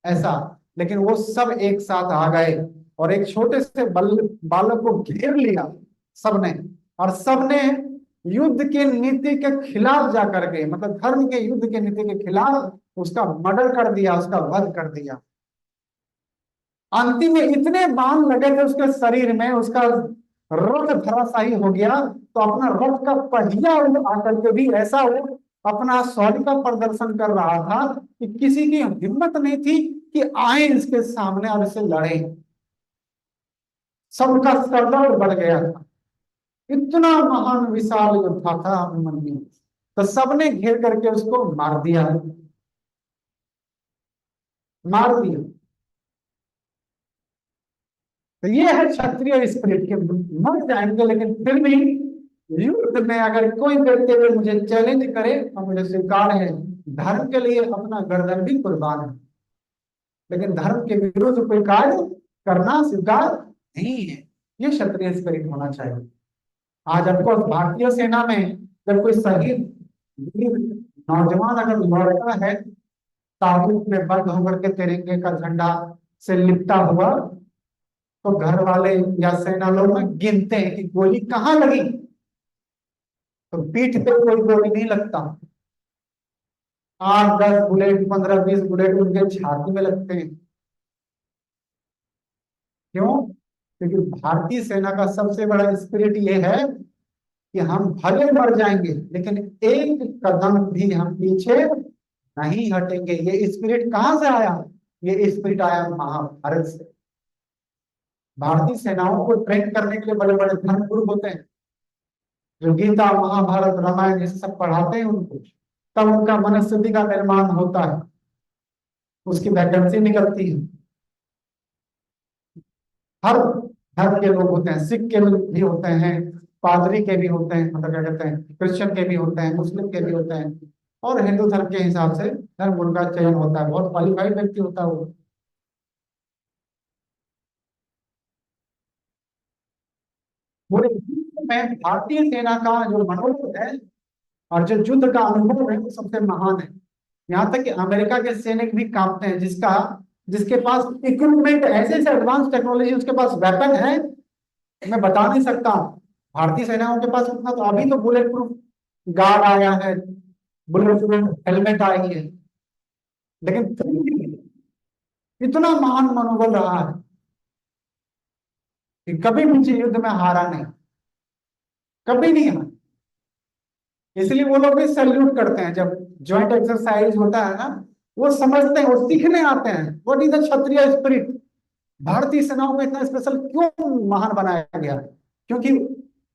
ऐसा। लेकिन वो सब एक साथ आ गए और एक छोटे से बालक को घेर लिया सबने, और सबने युद्ध के नीति के खिलाफ जाकर के, मतलब धर्म के युद्ध के नीति के खिलाफ उसका मर्डर कर दिया, उसका वध कर दिया। अंतिम में इतने बाण लगे थे उसके शरीर में, उसका रथ धराशायी हो गया। तो अपना रथ का पहिया आकर के भी ऐसा वो अपना शौर्य का प्रदर्शन कर रहा था कि किसी की हिम्मत नहीं थी कि आए इसके सामने और इसे लड़े। सबका सरदर्द बढ़ गया था, इतना महान विशाल योद्धा था अभिमन्यु। तो सबने घेर करके उसको मार दिया, मार दिया। तो ये है क्षत्रिय स्पिरिट के, मर जाएंगे लेकिन फिर भी युद्ध में अगर कोई व्यक्ति अगर मुझे चैलेंज करे तो मुझे स्वीकार है, धर्म के लिए अपना गर्दन भी कुर्बान है, लेकिन धर्म के विरुद्ध कोई कार्य करना स्वीकार नहीं है। ये क्षत्रिय स्पिरिट होना चाहिए। आज आपको भारतीय सेना में जब कोई शहीद वीर नौजवान अगर लौटता है ताबूत में बंद होकर के तिरंगे का झंडा से लिपटा हुआ, तो घर वाले या सेना लोग में गिनते हैं कि गोली कहाँ लगी। तो पीठ पे कोई गोली नहीं लगता, 8-10 बुलेट, 15-20 बुलेट उनके छाती में लगते हैं। क्यों? क्योंकि भारतीय सेना का सबसे बड़ा स्पिरिट ये है कि हम भले मर जाएंगे लेकिन एक कदम भी हम पीछे नहीं हटेंगे। ये स्पिरिट कहाँ से आया? ये स्पिरिट आया महाभारत से। भारतीय सेनाओं को ट्रेन करने के लिए बड़े बड़े धर्मगुरु होते हैं, जो गीता, महाभारत, रामायण ये सब पढ़ाते हैं उनको, तब उनका मनस्थिति का निर्माण होता है, उसकी वैकेंसी निकलती है। हर धर्म के लोग होते हैं, सिख के लोग भी होते हैं, पादरी के भी होते हैं, मतलब क्या कहते हैं, क्रिश्चियन के भी होते हैं, मुस्लिम के भी होते हैं, और हिंदू धर्म के हिसाब से धर्म गुरु का चयन होता है, बहुत क्वालिफाइड व्यक्ति होता है वो। पूरे विश्व में भारतीय सेना का जो मनोबल है और जो युद्ध का अनुभव है वो सबसे महान है। यहाँ तक कि अमेरिका के सैनिक भी कांपते हैं, जिसके पास इक्विपमेंट ऐसे ऐसे एडवांस टेक्नोलॉजी, उसके पास वेपन है, मैं बता नहीं सकता। भारतीय सेनाओं के पास उतना, तो अभी तो बुलेट प्रूफ गार्ड आया है, बुलेट प्रूफ हेलमेट आई है, लेकिन फिर भी इतना महान मनोबल रहा है कि कभी मुझे युद्ध में हारा नहीं, कभी नहीं हारा। इसलिए वो लोग भी सैल्यूट करते हैं जब ज्वाइंट एक्सरसाइज होता है ना, वो समझते हैं, वो सीखने आते हैं what is the Kshatriya spirit. भारतीय सेनाओं को इतना स्पेशल क्यों महान बनाया गया है? क्योंकि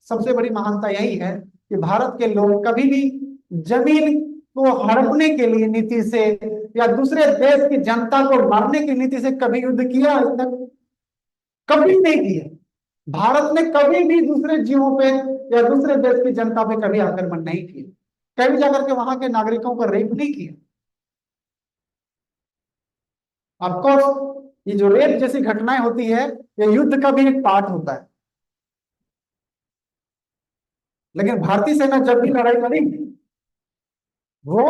सबसे बड़ी महानता यही है कि भारत के लोग कभी भी जमीन को हड़पने के लिए नीति से या दूसरे देश की जनता को मारने की नीति से कभी युद्ध किया आज तक? कभी नहीं किया। भारत ने कभी भी दूसरे जीवों पे या दूसरे देश की जनता पे कभी आक्रमण नहीं किया, कभी जाकर के वहां के नागरिकों को रेप नहीं किया। ऑफकोर्स ये जो रेप जैसी घटनाएं होती है ये युद्ध का भी एक पार्ट होता है, लेकिन भारतीय सेना जब भी लड़ाई लड़ी वो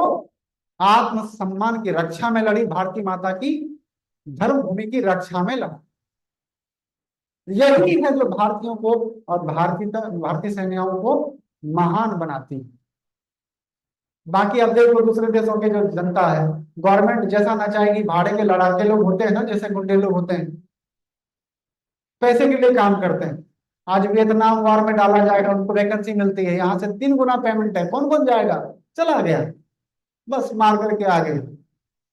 आत्मसम्मान की रक्षा में लड़ी, भारतीय माता की धर्म भूमि की रक्षा में लड़ा। यही है जो भारतीयों को और भारतीय सेनाओं को महान बनाती है। बाकी अब देखो दूसरे देशों के जो जनता है, गवर्नमेंट जैसा ना चाहेगी, भाड़े के लड़ाके लोग होते हैं ना, जैसे गुंडे लोग होते हैं, पैसे के लिए काम करते हैं। आज वियतनाम वॉर में डाला जाएगा, उनको वैकेंसी मिलती है, यहाँ से 3 गुना पेमेंट है, कौन कौन जाएगा? चला गया, बस मार करके आ गए।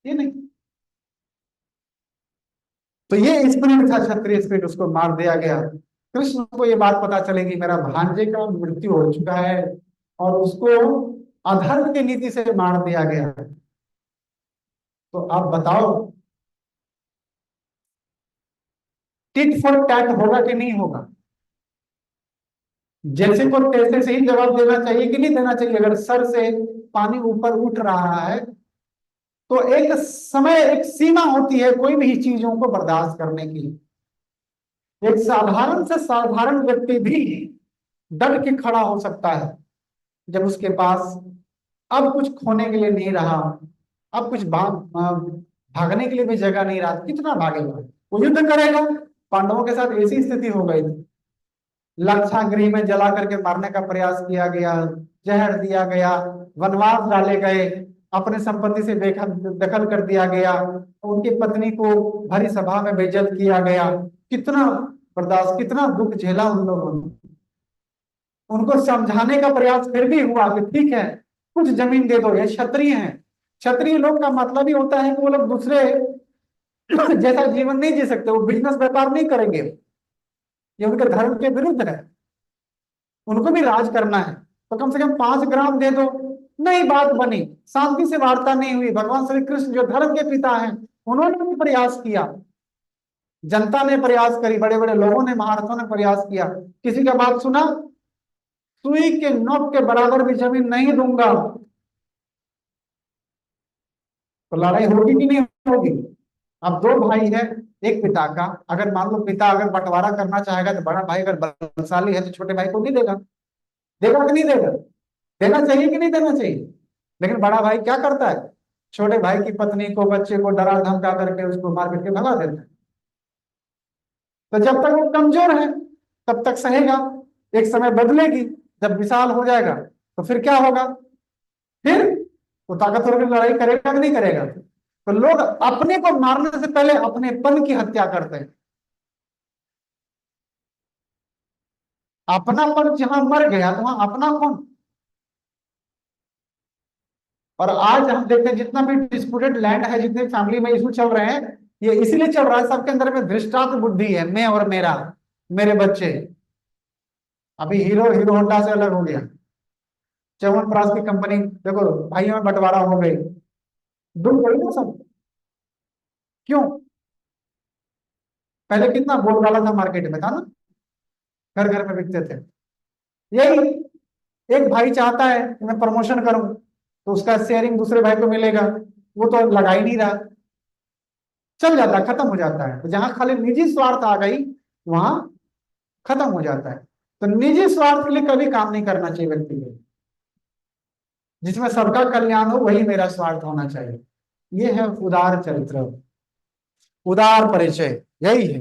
ये नहीं, तो ये स्पिरिट था, क्षत्रिय स्पिरिट, उसको मार दिया गया। कृष्ण को ये बात पता चलेगी मेरा भांजे का मृत्यु हो चुका है, और उसको अधर्म की नीति से मार दिया गया। तो आप बताओ, टिट फॉर टैट होगा कि नहीं होगा? जैसे को तैसे से ही जवाब देना चाहिए कि नहीं देना चाहिए? अगर सर से पानी ऊपर उठ रहा है, तो एक समय, एक सीमा होती है कोई भी चीजों को बर्दाश्त करने की। एक साधारण से साधारण व्यक्ति भी डट के खड़ा हो सकता है जब उसके पास अब कुछ खोने के लिए नहीं रहा, अब कुछ भागने के लिए भी जगह नहीं रहा, कितना भागेगा? वो युद्ध करेगा। पांडवों के साथ ऐसी स्थिति हो गई थी, लाक्षागृह में जला करके मारने का प्रयास किया गया, जहर दिया गया, वनवास डाले गए, अपने संपत्ति से दखल कर दिया गया, उनकी पत्नी को भरी सभा में बेइज्जत किया गया। कितना बर्दाश्त, कितना दुख झेला उन लोगों ने। उनको समझाने का प्रयास फिर भी हुआ कि ठीक है, कुछ जमीन दे दो, ये क्षत्रिय हैं। क्षत्रिय लोग का मतलब ही होता है कि वो लोग दूसरे जैसा जीवन नहीं जी सकते, वो बिजनेस व्यापार नहीं करेंगे, ये उनके धर्म के विरुद्ध है। उनको भी राज करना है, तो कम से कम 5 ग्राम दे दो। नहीं बात बनी, शांति से वार्ता नहीं हुई। भगवान श्री कृष्ण जो धर्म के पिता हैं, उन्होंने भी प्रयास किया, जनता ने प्रयास करी, बड़े बड़े लोगों ने, महारथों ने प्रयास किया। किसी का बात सुना? सुई के नोक के बराबर भी जमीन नहीं दूंगा। तो लड़ाई होगी कि नहीं होगी? अब 2 भाई है एक पिता का, अगर मान लो पिता अगर बंटवारा करना चाहेगा, तो बड़ा भाई अगर बलशाली है तो छोटे भाई को नहीं देगा? देगा कि नहीं देगा? देना चाहिए कि नहीं देना चाहिए? लेकिन बड़ा भाई क्या करता है? छोटे भाई की पत्नी को, बच्चे को डरा धमका करके उसको मार करके भगा देता है। तो जब तक वो कमजोर है तब तक सहेगा, एक समय बदलेगी, जब विशाल हो जाएगा तो फिर क्या होगा? फिर वो ताकतवर की लड़ाई करेगा कि नहीं करेगा? तो लोग अपने को मारने से पहले अपने पन की हत्या करते हैं। अपनापन जहां मर गया तो वहां अपना कौन? और आज हम देखते हैं जितना भी डिस्प्यूटेड लैंड है, जितने फैमिली में इशू चल रहे हैं, ये इसीलिए चल रहा है, सबके अंदर में धृष्टांत बुद्धि है, मैं और मेरा, मेरे बच्चे। अभी हीरो हीरो होंडा से अलग हो गया, च्यवनप्राश की कंपनी, देखो भाइयों में बंटवारा हो गई, डूब गई ना सब। क्यों? पहले कितना बोलबाला था मार्केट में, था ना, घर घर में बिकते थे। यही, एक भाई चाहता है कि मैं प्रमोशन करूं, तो उसका शेयरिंग दूसरे भाई को मिलेगा, वो तो लगा ही नहीं रहा, चल जाता है, खत्म हो जाता है। तो जहां खाली निजी स्वार्थ आ गई, वहां खत्म हो जाता है। तो निजी स्वार्थ के लिए कभी काम नहीं करना चाहिए व्यक्ति को। जिसमें सबका कल्याण हो वही मेरा स्वार्थ होना चाहिए। ये है उदार चरित्र, उदार परिचय, यही है।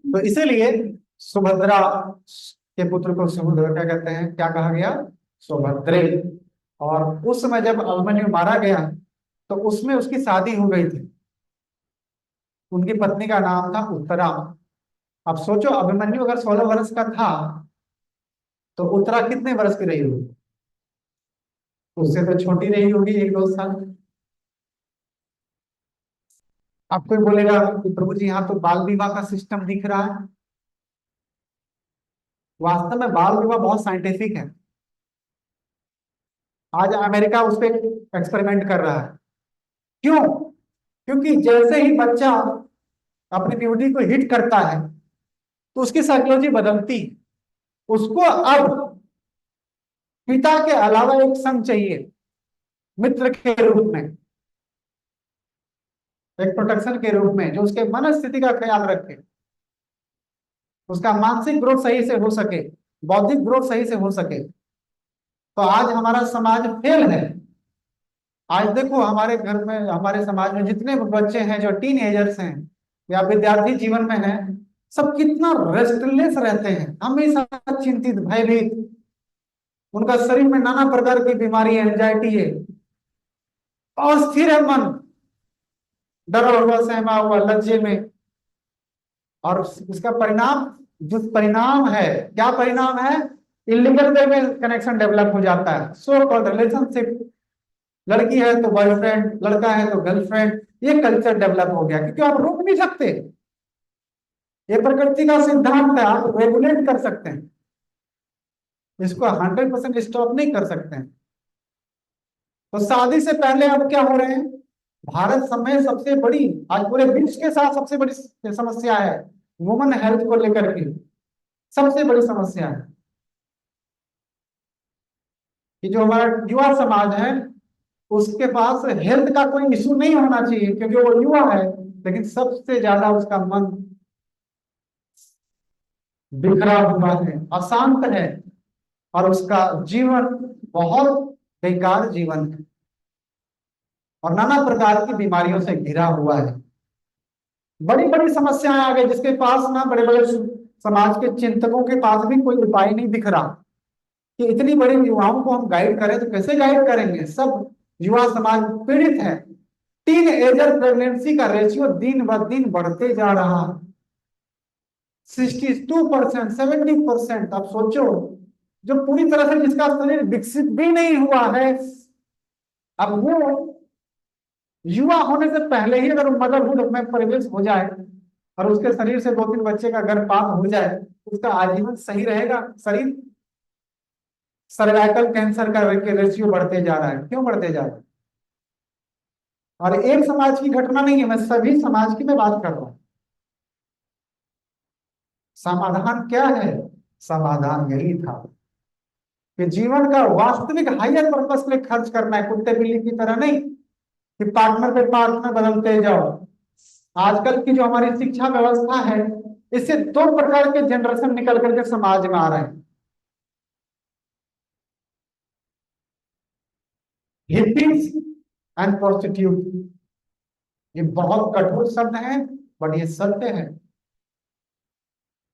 तो इसीलिए सुभद्रा के पुत्र को सुभद्रा क्या कहते हैं, क्या कहा गया? सुभद्रे। और उस समय जब अभिमन्यु मारा गया, तो उसमें उसकी शादी हो गई थी, उनकी पत्नी का नाम था उत्तरा। अब सोचो, अभिमन्यु अगर 16 वर्ष का था, तो उत्तरा कितने वर्ष की रही होगी? उससे तो छोटी रही होगी, 1-2 साल। अब कोई बोलेगा कि प्रभु जी यहाँ तो बाल विवाह का सिस्टम दिख रहा है। वास्तव में बाल विवाह बहुत साइंटिफिक है। आज अमेरिका उस पर एक्सपेरिमेंट कर रहा है। क्यों? क्योंकि जैसे ही बच्चा अपनी प्यूबर्टी को हिट करता है, तो उसकी साइकोलॉजी बदलती है। उसको अब पिता के अलावा एक संग चाहिए, मित्र के रूप में, एक प्रोटेक्शन के रूप में, जो उसके मन स्थिति का ख्याल रखे, उसका मानसिक ग्रोथ सही से हो सके, बौद्धिक ग्रोथ सही से हो सके। तो आज हमारा समाज फेल है। आज देखो हमारे घर में, हमारे समाज में जितने भी बच्चे हैं जो टीन एजर्स हैं या विद्यार्थी जीवन में हैं, सब कितना रेस्टलेस रहते हैं, हमेशा चिंतित, भयभीत। उनका शरीर में नाना प्रकार की बीमारी है, एंजाइटी है, अस्थिर है मन, डरा हुआ, सहमा हुआ, लज्जे में। और उसका परिणाम, जो परिणाम है, क्या परिणाम है? इलीगल वे में कनेक्शन डेवलप हो जाता है, सो कॉल्ड रिलेशनशिप। लड़की है तो बॉयफ्रेंड, लड़का है तो गर्लफ्रेंड, ये कल्चर डेवलप हो गया, क्योंकि आप रोक नहीं सकते। ये प्रकृति का सिद्धांत है, आप रेगुलेट कर सकते हैं, इसको 100% स्टॉप नहीं कर सकते हैं। तो शादी से पहले अब क्या हो रहे हैं? भारत समय सबसे बड़ी, आज पूरे विश्व के साथ सबसे बड़ी समस्या है वुमेन हेल्थ को लेकर के। सबसे बड़ी समस्या है कि जो हमारा युवा समाज है उसके पास हेल्थ का कोई इशू नहीं होना चाहिए, क्योंकि वो युवा है, लेकिन सबसे ज्यादा उसका मन बिखरा हुआ है, अशांत है, और उसका जीवन बहुत बेकार जीवन है, और नाना प्रकार की बीमारियों से घिरा हुआ है। बड़ी बड़ी समस्याएं आ गई, जिसके पास ना बड़े बड़े समाज के चिंतकों के पास भी कोई उपाय नहीं दिख रहा कि इतनी बड़ी युवाओं को हम गाइड करें, तो कैसे गाइड करेंगे? सब युवा समाज पीड़ित है। टीन एजर प्रेगनेंसी का रेशियो दिन ब दिन बढ़ते जा रहा है, 62%, 70%। अब सोचो, जो पूरी तरह से जिसका शरीर विकसित भी नहीं हुआ है, अब वो युवा होने से पहले ही अगर मदरहुड में प्रवेश हो जाए और उसके शरीर से 2-3 बच्चे का गर्भपात हो जाए, तो उसका आजीवन सही रहेगा शरीर? सर्वाइकल कैंसर का रेशियो बढ़ते जा रहा है, क्यों बढ़ते जा रहा है? और एक समाज की घटना नहीं है, मैं सभी समाज की मैं बात कर रहा हूं। समाधान क्या है? समाधान यही था कि जीवन का वास्तविक हायर पर्पस में खर्च करना है, कुत्ते बिल्ली की तरह नहीं कि पार्टनर पे पार्टनर बदलते जाओ। आजकल की जो हमारी शिक्षा व्यवस्था है, इससे दो प्रकार के जनरेशन निकल करके समाज में आ रहे हैं, हिप्पीज एंड प्रोस्टिट्यूट। ये बहुत कठोर शब्द है, बट ये सत्य है।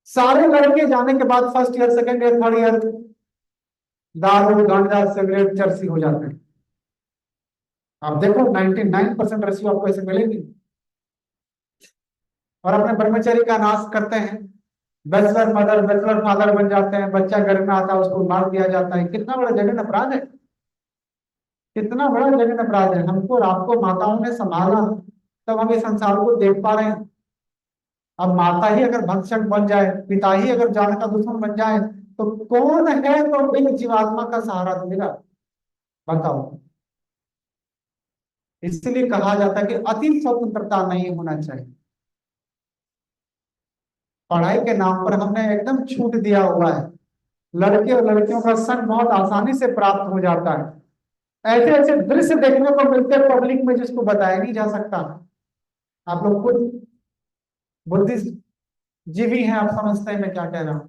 सारे लड़के जाने के बाद first year, second year, third year दारू, गांजा, सिगरेट, चरसी हो जाते हैं। आप देखो 99% रेशियो आपको ऐसे मिलेगी, और अपने ब्रह्मचर्य का नाश करते हैं। बैचलर मदर, बैचलर फादर बन जाते हैं, बच्चा घर में आता है उसको मार दिया जाता है। कितना बड़ा जघन्य अपराध है, कितना बड़ा जघन्य अपराध है। हमको और आपको माताओं ने संभाला, तब हम इस संसार को देख पा रहे हैं। अब माता ही अगर भक्षक बन जाए, पिता ही अगर जान का दुश्मन बन जाए, तो कौन है तो एक जीवात्मा का सहारा देगा? बताओ। इसलिए कहा जाता है कि अति स्वतंत्रता नहीं होना चाहिए। पढ़ाई के नाम पर हमने एकदम छूट दिया हुआ है। लड़के और लड़कियों का संग बहुत आसानी से प्राप्त हो जाता है। ऐसे ऐसे दृश्य देखने को मिलते हैं पब्लिक में, जिसको बताया नहीं जा सकता। आप लोग खुद बुद्धिजीवी हैं, आप समझते हैं मैं क्या कह रहा हूं।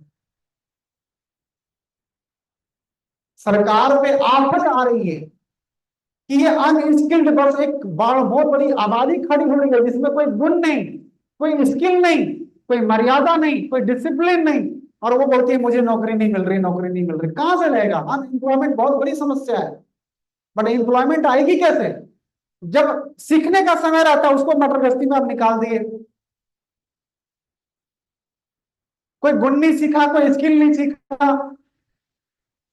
सरकार पे आफत आ रही है कि ये अनस्किल्ड, बस एक बहुत बड़ी आबादी खड़ी हो रही है जिसमें कोई गुण नहीं, कोई स्किल नहीं, कोई मर्यादा नहीं, कोई डिसिप्लिन नहीं, और वो बोलती है मुझे नौकरी नहीं मिल रही, नौकरी नहीं मिल रही। कहां से रहेगा? अनएम्प्लॉयमेंट बहुत बड़ी समस्या है, बट एम्प्लॉयमेंट आएगी कैसे? जब सीखने का समय रहता है उसको मटर गश्ती में आप निकाल दिए। कोई गुण नहीं सीखा, कोई स्किल नहीं सीखा,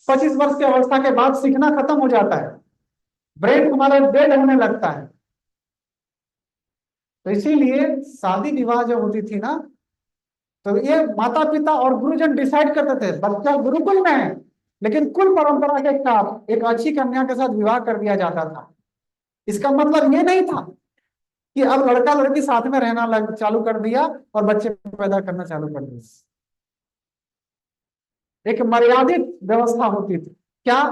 25 वर्ष की अवस्था के बाद सीखना खत्म हो जाता है, ब्रेन हमारा डेड होने लगता है। तो इसीलिए शादी विवाह जो होती थी ना, तो ये माता पिता और गुरुजन डिसाइड करते थे, बच्चा गुरुकुल में है, लेकिन कुल परंपरा के साथ एक अच्छी कन्या के साथ विवाह कर दिया जाता था। इसका मतलब ये नहीं था कि अब लड़का लड़की साथ में रहना चालू कर दिया और बच्चे पैदा करना चालू कर दिया। एक मर्यादित व्यवस्था होती थी। क्या?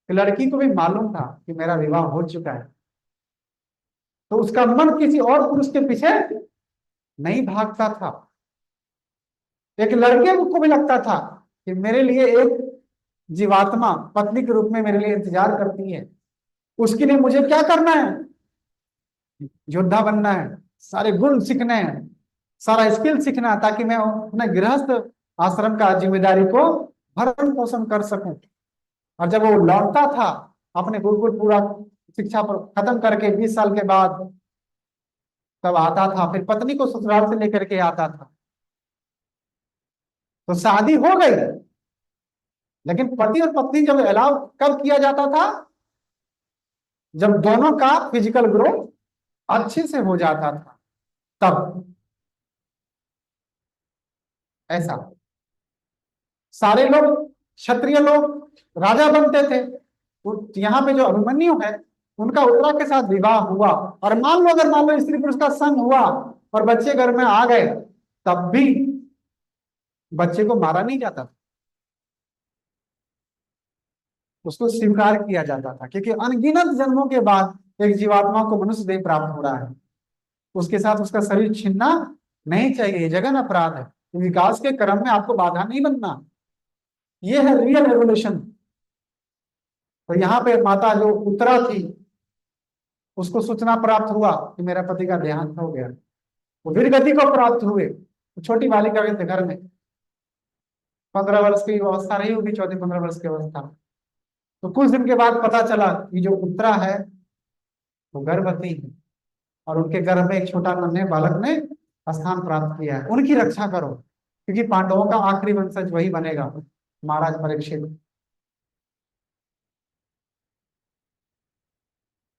कि लड़की को भी मालूम था कि मेरा विवाह हो चुका है, तो उसका मन किसी और पुरुष के पीछे नहीं भागता था। एक लड़के को भी लगता था कि मेरे लिए एक जीवात्मा पत्नी के रूप में मेरे लिए इंतजार करती है, उसके लिए मुझे क्या करना है? योद्धा बनना है, सारे गुण सीखने हैं, सारा स्किल सीखना, ताकि मैं अपने गृहस्थ आश्रम का जिम्मेदारी को भरण पोषण कर सकूं। और जब वो लौटता था अपने गुरुकुल पूरा शिक्षा पर खत्म करके 20 साल के बाद, तब आता था, फिर पत्नी को ससुराल से लेकर के आता था। तो शादी हो गई, लेकिन पति और पत्नी जब अलाउ कब किया जाता था, जब दोनों का फिजिकल ग्रोथ अच्छे से हो जाता था, तब। ऐसा सारे लोग, क्षत्रिय लोग राजा बनते थे। यहाँ पे जो अभिमन्यु है, उनका उत्तरा के साथ विवाह हुआ, और मान लो स्त्री पुरुष का संग हुआ और बच्चे घर में आ गए, तब भी बच्चे को मारा नहीं जाता था, उसको स्वीकार किया जाता था, क्योंकि अनगिनत जन्मों के बाद एक जीवात्मा को मनुष्य देह प्राप्त हो रहा है, उसके साथ उसका शरीर छीनना नहीं चाहिए, जघन्य अपराध है। विकास के क्रम में आपको बाधा नहीं बनना, ये है रियल रेवोल्यूशन। तो यहाँ पे माता जो उत्तरा थी, उसको सूचना प्राप्त हुआ कि मेरा पति का देहांत हो गया। वो वीरगति को प्राप्त हुए, तो छोटी बालिका के थे घर में, 15 वर्ष की अवस्था रही होगी, 14-15 वर्ष की अवस्था। तो कुछ दिन के बाद पता चला कि जो उत्तरा है वो गर्भवती है, और उनके गर्भ में एक छोटा नन्हे बालक ने स्थान प्राप्त किया है, उनकी रक्षा करो, क्योंकि पांडवों का आखिरी वंशज वही बनेगा, महाराज परीक्षित।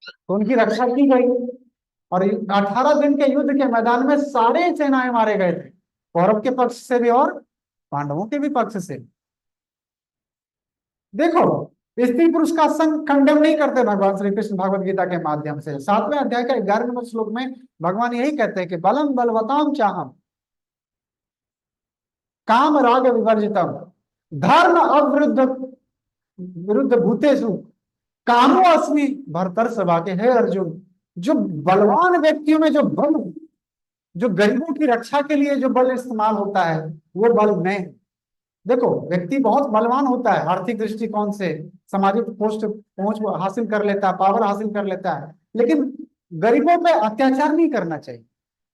तो उनकी रक्षा की गई, और 18 दिन के युद्ध के मैदान में सारे सेनाएं मारे गए थे, कौरव के पक्ष से भी और पांडवों के भी पक्ष से। देखो, स्त्री पुरुष का संग कंडेम नहीं करते भगवान श्री कृष्ण भगवत गीता के माध्यम से। 7वें अध्याय का 11वें श्लोक में भगवान यही कहते हैं कि बलम बलवताम चाहम काम राग विवर्जितम धर्म अविरुद्ध विरुद्ध भूतेषु कामो अस्मि भरतर सभा के। हे अर्जुन, जो बलवान व्यक्तियों में जो बल, जो गरीबों की रक्षा के लिए जो बल इस्तेमाल होता है, वो बल मैं। देखो, व्यक्ति बहुत बलवान होता है आर्थिक दृष्टिकोण से, सामाजिक पोस्ट पहुंच हासिल कर लेता है, पावर हासिल कर लेता है, लेकिन गरीबों पे अत्याचार नहीं करना चाहिए।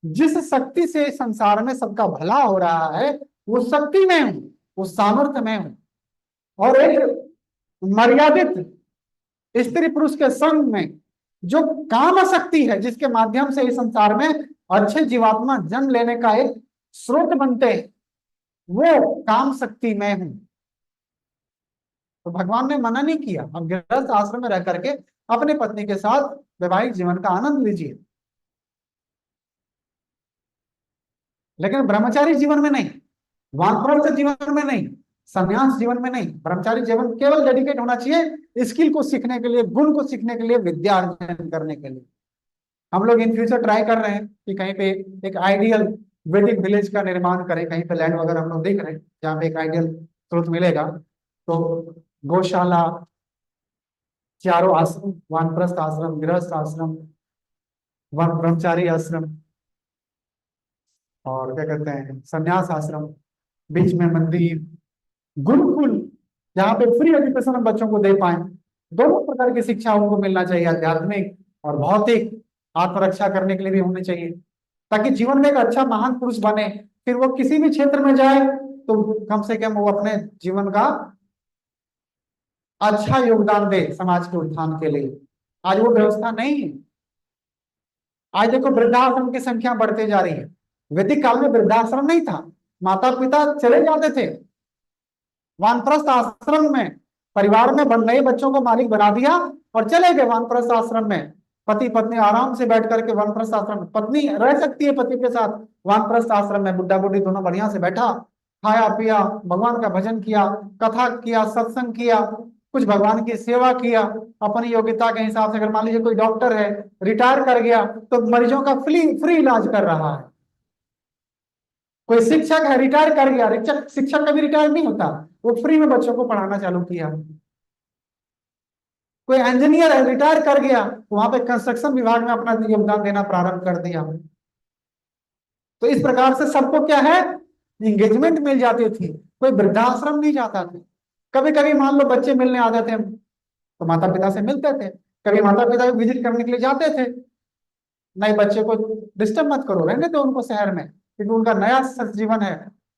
जिस शक्ति से संसार में सबका भला हो रहा है, वो शक्ति में हूं, वो सामर्थ्य में हूं, और एक मर्यादित स्त्री पुरुष के संग में जो काम शक्ति है, जिसके माध्यम से इस संसार में अच्छे जीवात्मा जन्म लेने का एक स्रोत बनते हैं, वो काम शक्ति में हूं। तो भगवान ने मना नहीं किया, हम गृहस्थ आश्रम में रह करके अपने पत्नी के साथ वैवाहिक जीवन का आनंद लीजिए, लेकिन ब्रह्मचारी जीवन में नहीं, वानप्रस्थ जीवन में नहीं, संन्यास जीवन में नहीं। ब्रह्मचारी जीवन केवल डेडिकेट होना चाहिए स्किल को सीखने के लिए, गुण को सीखने के लिए, विद्या अर्जन करने के लिए। हम लोग इन फ्यूचर ट्राई कर रहे हैं कि कहीं पे एक आइडियल वेदिक विलेज का निर्माण करें, कहीं पे लैंड वगैरह हम लोग देख रहे हैं जहाँ पे एक आइडियल स्रोत मिलेगा। तो गौशाला, चारों आश्रम, वानप्रस्थ आश्रम, गृहस्थ आश्रम, वन ब्रह्मचारी आश्रम, और क्या कहते हैं संन्यास आश्रम, बीच में मंदिर, गुरुकुल, जहाँ पे फ्री एजुकेशन हम बच्चों को दे पाए। दोनों प्रकार की शिक्षा उनको मिलना चाहिए, आध्यात्मिक और भौतिक, आत्मरक्षा करने के लिए भी होनी चाहिए, ताकि जीवन में एक अच्छा महान पुरुष बने। फिर वो किसी भी क्षेत्र में जाए तो कम से कम वो अपने जीवन का अच्छा योगदान दे समाज के उत्थान के लिए। आज वो व्यवस्था नहीं है। आज देखो, वृद्धाश्रम की संख्या बढ़ते जा रही है। वैदिक काल में वृद्धाश्रम नहीं था, माता पिता चले जाते थे वानप्रस्थ आश्रम में, परिवार में बन नए बच्चों को मालिक बना दिया और चले गए वानप्रस्थ आश्रम में। पति पत्नी आराम से बैठ करके वानप्रस्थ आश्रम में, पत्नी रह सकती है पति के साथ वानप्रस्थ आश्रम में, बुढ़ा बुढ़ी दोनों बढ़िया से बैठा, खाया पिया, भगवान का भजन किया, कथा किया, सत्संग किया, कुछ भगवान की सेवा किया अपनी योग्यता के हिसाब से। अगर मान लीजिए कोई डॉक्टर है, रिटायर कर गया, तो मरीजों का फ्री फ्री इलाज कर रहा है। कोई शिक्षक है, रिटायर कर गया, शिक्षक शिक्षक कभी रिटायर नहीं होता, वो फ्री में बच्चों को पढ़ाना चालू किया। कोई इंजीनियर है, रिटायर कर गया, वहां पे कंस्ट्रक्शन विभाग में अपना योगदान देना प्रारंभ कर दिया। तो इस प्रकार से सबको क्या है, इंगेजमेंट मिल जाती थी, कोई वृद्धाश्रम नहीं जाता था। कभी कभी मान लो बच्चे मिलने आते थे तो माता पिता से मिलते थे, कभी माता पिता विजिट करने के लिए जाते थे। नहीं, बच्चे को डिस्टर्ब मत करो, रहने दो उनको शहर में, क्योंकि उनका नया जीवन है,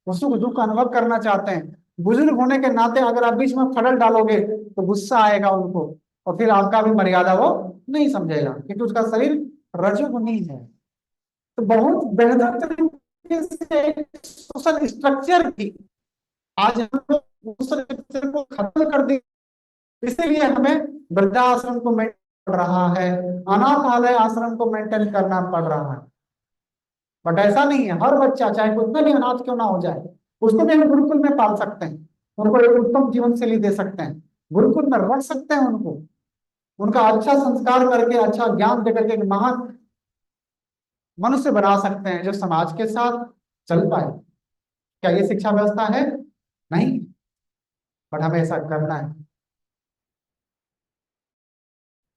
वो सुख दुख का अनुभव करना चाहते हैं। बुजुर्ग होने के नाते अगर आप बीच में खड़ल डालोगे तो गुस्सा आएगा उनको, और फिर आपका भी मर्यादा वो नहीं समझेगा, क्योंकि उसका शरीर रजोगुनी है। तो बहुत बेहतर तरीके से सोशल स्ट्रक्चर की आज हम लोग उस स्ट्रक्चर को खत्म कर दिया, इसीलिए हमें वृद्धाश्रम को मेंटेन पड़ रहा है, अनाथालय आश्रम को मेंटेन करना पड़ रहा है। बट ऐसा नहीं है, हर बच्चा चाहे कितना भी अनाथ क्यों ना हो जाए, उसको भी हम गुरुकुल में पाल सकते हैं, उनको एक उत्तम जीवन शैली दे सकते हैं, गुरुकुल में रख सकते हैं उनको, उनका अच्छा संस्कार करके अच्छा ज्ञान दे करके एक महान मनुष्य बना सकते हैं जो समाज के साथ चल पाए। क्या ये शिक्षा व्यवस्था है? नहीं। बट हमें ऐसा करना है,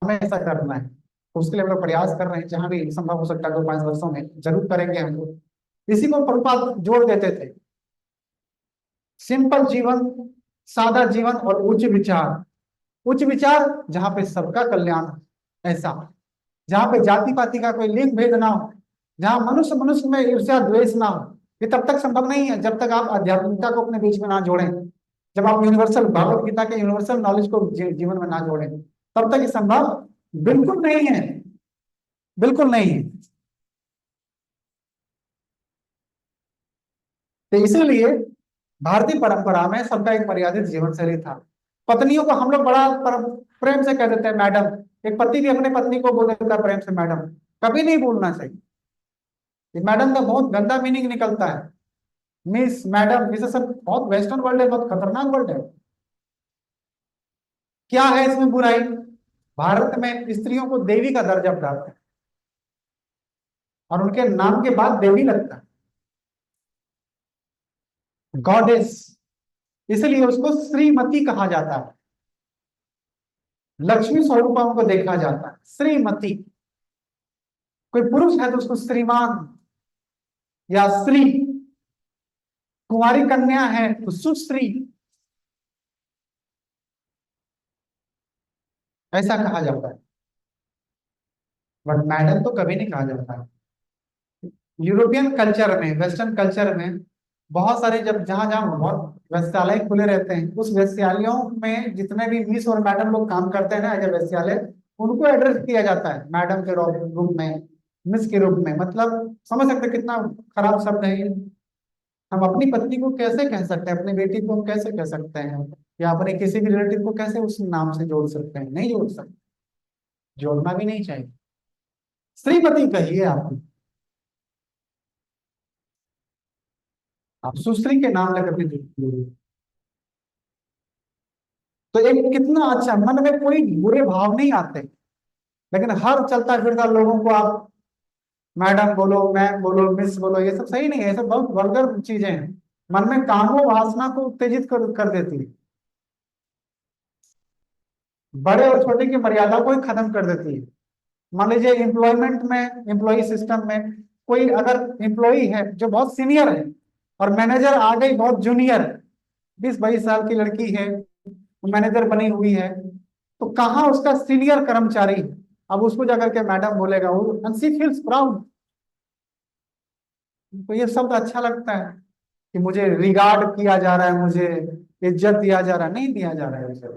हमें ऐसा करना है। तो उसके लिए हम लोग प्रयास कर रहे हैं, जहां भी संभव हो सकता है 2-5 वर्षों में जरूर करेंगे हम लोग। इसी को प्रभुपाद जोड़ देते थे, सिंपल जीवन, सादा जीवन और उच्च विचार। उच्च विचार जहां पे सबका कल्याण हो, ऐसा जहां पे जाति पाति का कोई लिंग भेद ना हो, जहां मनुष्य मनुष्य में ईर्ष्या द्वेष ना हो। ये तब तक संभव नहीं है जब तक आप आध्यात्मिकता को अपने बीच में ना जोड़ें, जब आप यूनिवर्सल भगवत गीता के यूनिवर्सल नॉलेज को जीवन में ना जोड़ें, तब तक ये संभव बिल्कुल नहीं है, बिल्कुल नहीं है। तो इसीलिए भारतीय परंपरा में सबका एक मर्यादित जीवन शैली था। पत्नियों को हम लोग बड़ा प्रेम से कह देते हैं मैडम, एक पति भी अपने पत्नी को बोल देता है प्रेम से मैडम, कभी नहीं बोलना चाहिए। ये मैडम का बहुत गंदा मीनिंग निकलता है, मिस मैडम, इसे सब बहुत वेस्टर्न वर्ल्ड है, बहुत खतरनाक वर्ल्ड है। क्या है इसमें बुराई? भारत में स्त्रियों को देवी का दर्जा प्राप्त है और उनके नाम के बाद देवी लगता है, गॉडेस, इसलिए उसको श्रीमती कहा जाता है। लक्ष्मी स्वरूप उनको देखा जाता है श्रीमती। कोई पुरुष है तो उसको श्रीमान या श्री, कुंवारी कन्या है तो सुश्री, ऐसा कहा जाता है। बट मैडम तो कभी नहीं कहा जाता है। यूरोपियन कल्चर में, वेस्टर्न कल्चर में बहुत सारे, जब जहां जहां बहुत वेश्यालय खुले रहते हैं, उस वेश्यालयों में जितने भी मिस और मैडम लोग काम करते हैं ना एज ए वेश्यालय, उनको एड्रेस किया जाता है मैडम के रूप में, मिस के रूप में। मतलब समझ सकते हैं कितना खराब शब्द है ये। हम अपनी पत्नी को कैसे कह सकते हैं, अपनी बेटी को हम कैसे कह सकते हैं, या अपने किसी भी रिलेटिव को कैसे उस नाम से जोड़ सकते हैं? नहीं जोड़ सकते, जोड़ना भी नहीं चाहिए। श्रीमती कहिए आप सुश्री के नाम लेकर के जोड़िए। तो एक कितना अच्छा, मन में कोई बुरे भाव नहीं आते, लेकिन हर चलता फिरता लोगों को आप मैडम बोलो, मैम बोलो, मिस बोलो, ये सब सही नहीं है, ये सब बहुत वल्गर चीजें हैं, मन में कामों वासना को उत्तेजित कर देती है, बड़े और छोटे की मर्यादा को ही खत्म कर देती है। मान लीजिए एम्प्लॉयमेंट में, एम्प्लॉय सिस्टम में कोई अगर एम्प्लॉय है जो बहुत सीनियर है और मैनेजर आ गई बहुत जूनियर, 20-22 साल की लड़की है, मैनेजर बनी हुई है, तो कहाँ उसका सीनियर कर्मचारी अब उसको जाकर के मैडम बोलेगा, वो शी फील्स प्राउड। तो ये शब्द अच्छा लगता है कि मुझे रिगार्ड किया जा रहा है, मुझे इज्जत दिया जा रहा है, नहीं दिया जा रहा है। ये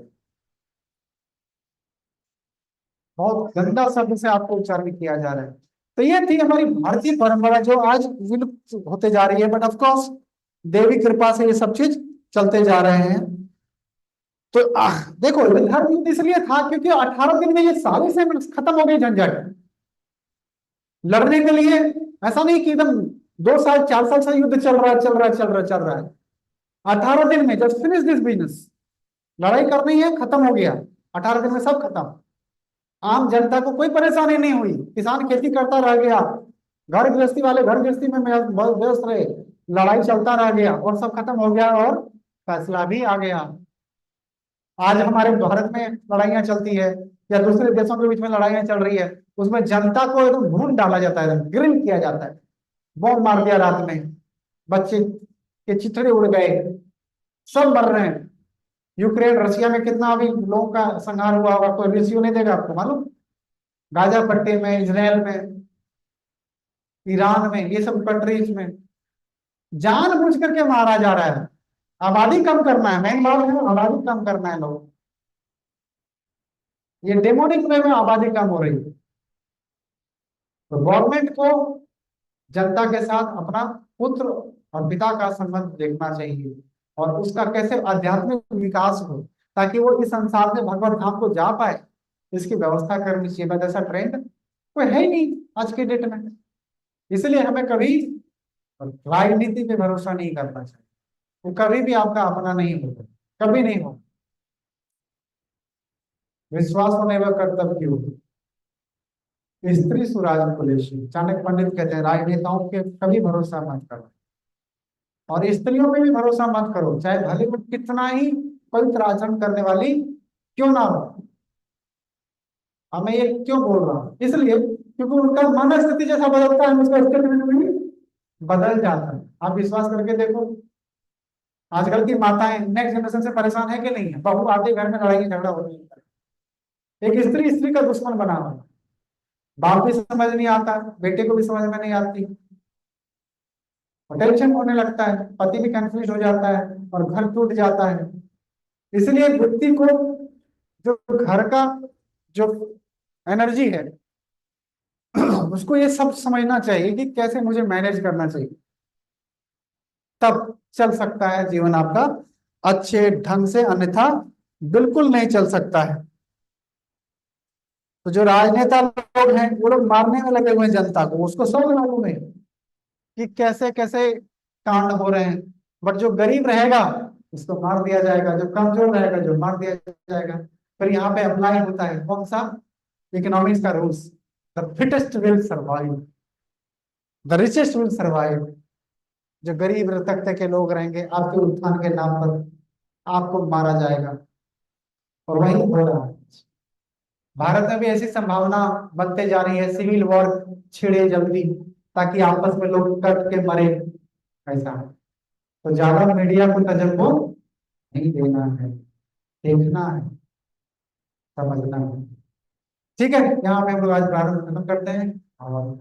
बहुत गंदा शब्द से आपको उच्चारण किया जा रहा है। तो ये थी हमारी भारतीय परंपरा जो आज विलुप्त होते जा रही है, बट ऑफ कोर्स देवी कृपा से ये सब चीज चलते जा रहे हैं। तो देखो, धर्म युद्ध इसलिए था क्योंकि 18 दिन में ये सारे से खत्म हो गई झंझट। लड़ने के लिए ऐसा नहीं कि एकदम 2 साल 4 साल से युद्ध चल रहा है, चल रहा है, चल रहा है, चल रहा है। 18 दिन में जस्ट फिनिश दिस बिजनेस, लड़ाई करनी है, खत्म हो गया, 18 दिन में सब खत्म। आम जनता को कोई परेशानी नहीं हुई, किसान खेती करता रह गया, घर गृहस्थी वाले घर गृहस्थी में व्यस्त रहे, लड़ाई चलता रह गया और सब खत्म हो गया और फैसला भी आ गया। आज हमारे भारत में लड़ाइयां चलती है या दूसरे देशों के बीच में लड़ाइयां चल रही है, उसमें जनता को एकदम भून डाला जाता है, एकदम ग्रिल किया जाता है, बॉम्ब मार दिया रात में, बच्चे के चिथड़े उड़ गए, सब मर रहे हैं। यूक्रेन रशिया में कितना अभी लोगों का संहार हुआ होगा, कोई रेशियो नहीं देगा आपको मालूम। गाजा पट्टी में, इसराइल में, ईरान में, ये सब कंट्रीज में जानबूझ करके मारा जा रहा है। आबादी कम करना है, मेन बात है आबादी कम करना है लोग। ये डेमोनिक वे में आबादी कम हो रही है। तो गवर्नमेंट को जनता के साथ अपना पुत्र और पिता का संबंध देखना चाहिए, और उसका कैसे आध्यात्मिक विकास हो, ताकि वो इस संसार से भगवत धाम को जा पाए। इसकी व्यवस्था करनी चाहिए, बट ऐसा ट्रेंड कोई है ही नहीं आज के डेट में। इसलिए हमें कभी राजनीति पे भरोसा नहीं करना चाहिए। वो कभी भी आपका अपना नहीं होगा, कभी नहीं होगा। विश्वास होने व कर्तव्य हो, स्त्री सुराज कुलेशी, चाणक्य पंडित कहते हैं राजनेताओं के कभी भरोसा मत करो, और स्त्रियों पे भी भरोसा मत करो, चाहे भले वो कितना ही पवित्र आचरण करने वाली क्यों ना हो। अब मैं ये क्यों बोल रहा हूँ, इसलिए क्योंकि उनका मन स्थिति जैसा बदलता है उसका स्थिति भी बदल जाता है। आप विश्वास करके देखो, आजकल की माताएं नेक्स्ट जनरेशन से परेशान है कि नहीं है? बहू आते घर में लड़ाई झगड़ा हो रही है, एक स्त्री स्त्री का दुश्मन बना हुआ है। बाप भी समझ नहीं आता, बेटे को भी समझ में नहीं आती, टेंशन होने लगता है, पति भी कंफ्यूज हो जाता है और घर टूट जाता है। इसलिए व्यक्ति को जो घर का जो एनर्जी है उसको ये सब समझना चाहिए कि कैसे मुझे मैनेज करना चाहिए, तब चल सकता है जीवन आपका अच्छे ढंग से, अन्यथा बिल्कुल नहीं चल सकता है। तो जो राजनेता लोग हैं वो लोग मारने में लगे हुए हैं जनता को, उसको सब मालूम है कि कैसे कैसे कांड हो रहे हैं। बट जो गरीब रहेगा उसको मार दिया जाएगा, जो कमजोर रहेगा जो मार दिया जाएगा। फिर यहाँ पे अप्लाई होता है कौन सा? इकोनॉमिक्स का rules, the fittest will survive, the richest will survive. जो गरीब तख्ते के लोग रहेंगे आपके उत्थान के नाम पर आपको मारा जाएगा, और वही हो रहा है। भारत में भी ऐसी संभावना बनते जा रही है, सिविल वॉर छिड़े जल्दी, ताकि आपस में लोग कट के मरे, ऐसा। तो ज्यादा मीडिया को तजर्बो नहीं देना है, देखना है, समझना है। ठीक है, यहाँ पे हम लोग आज प्रारंभ खत्म करते हैं। और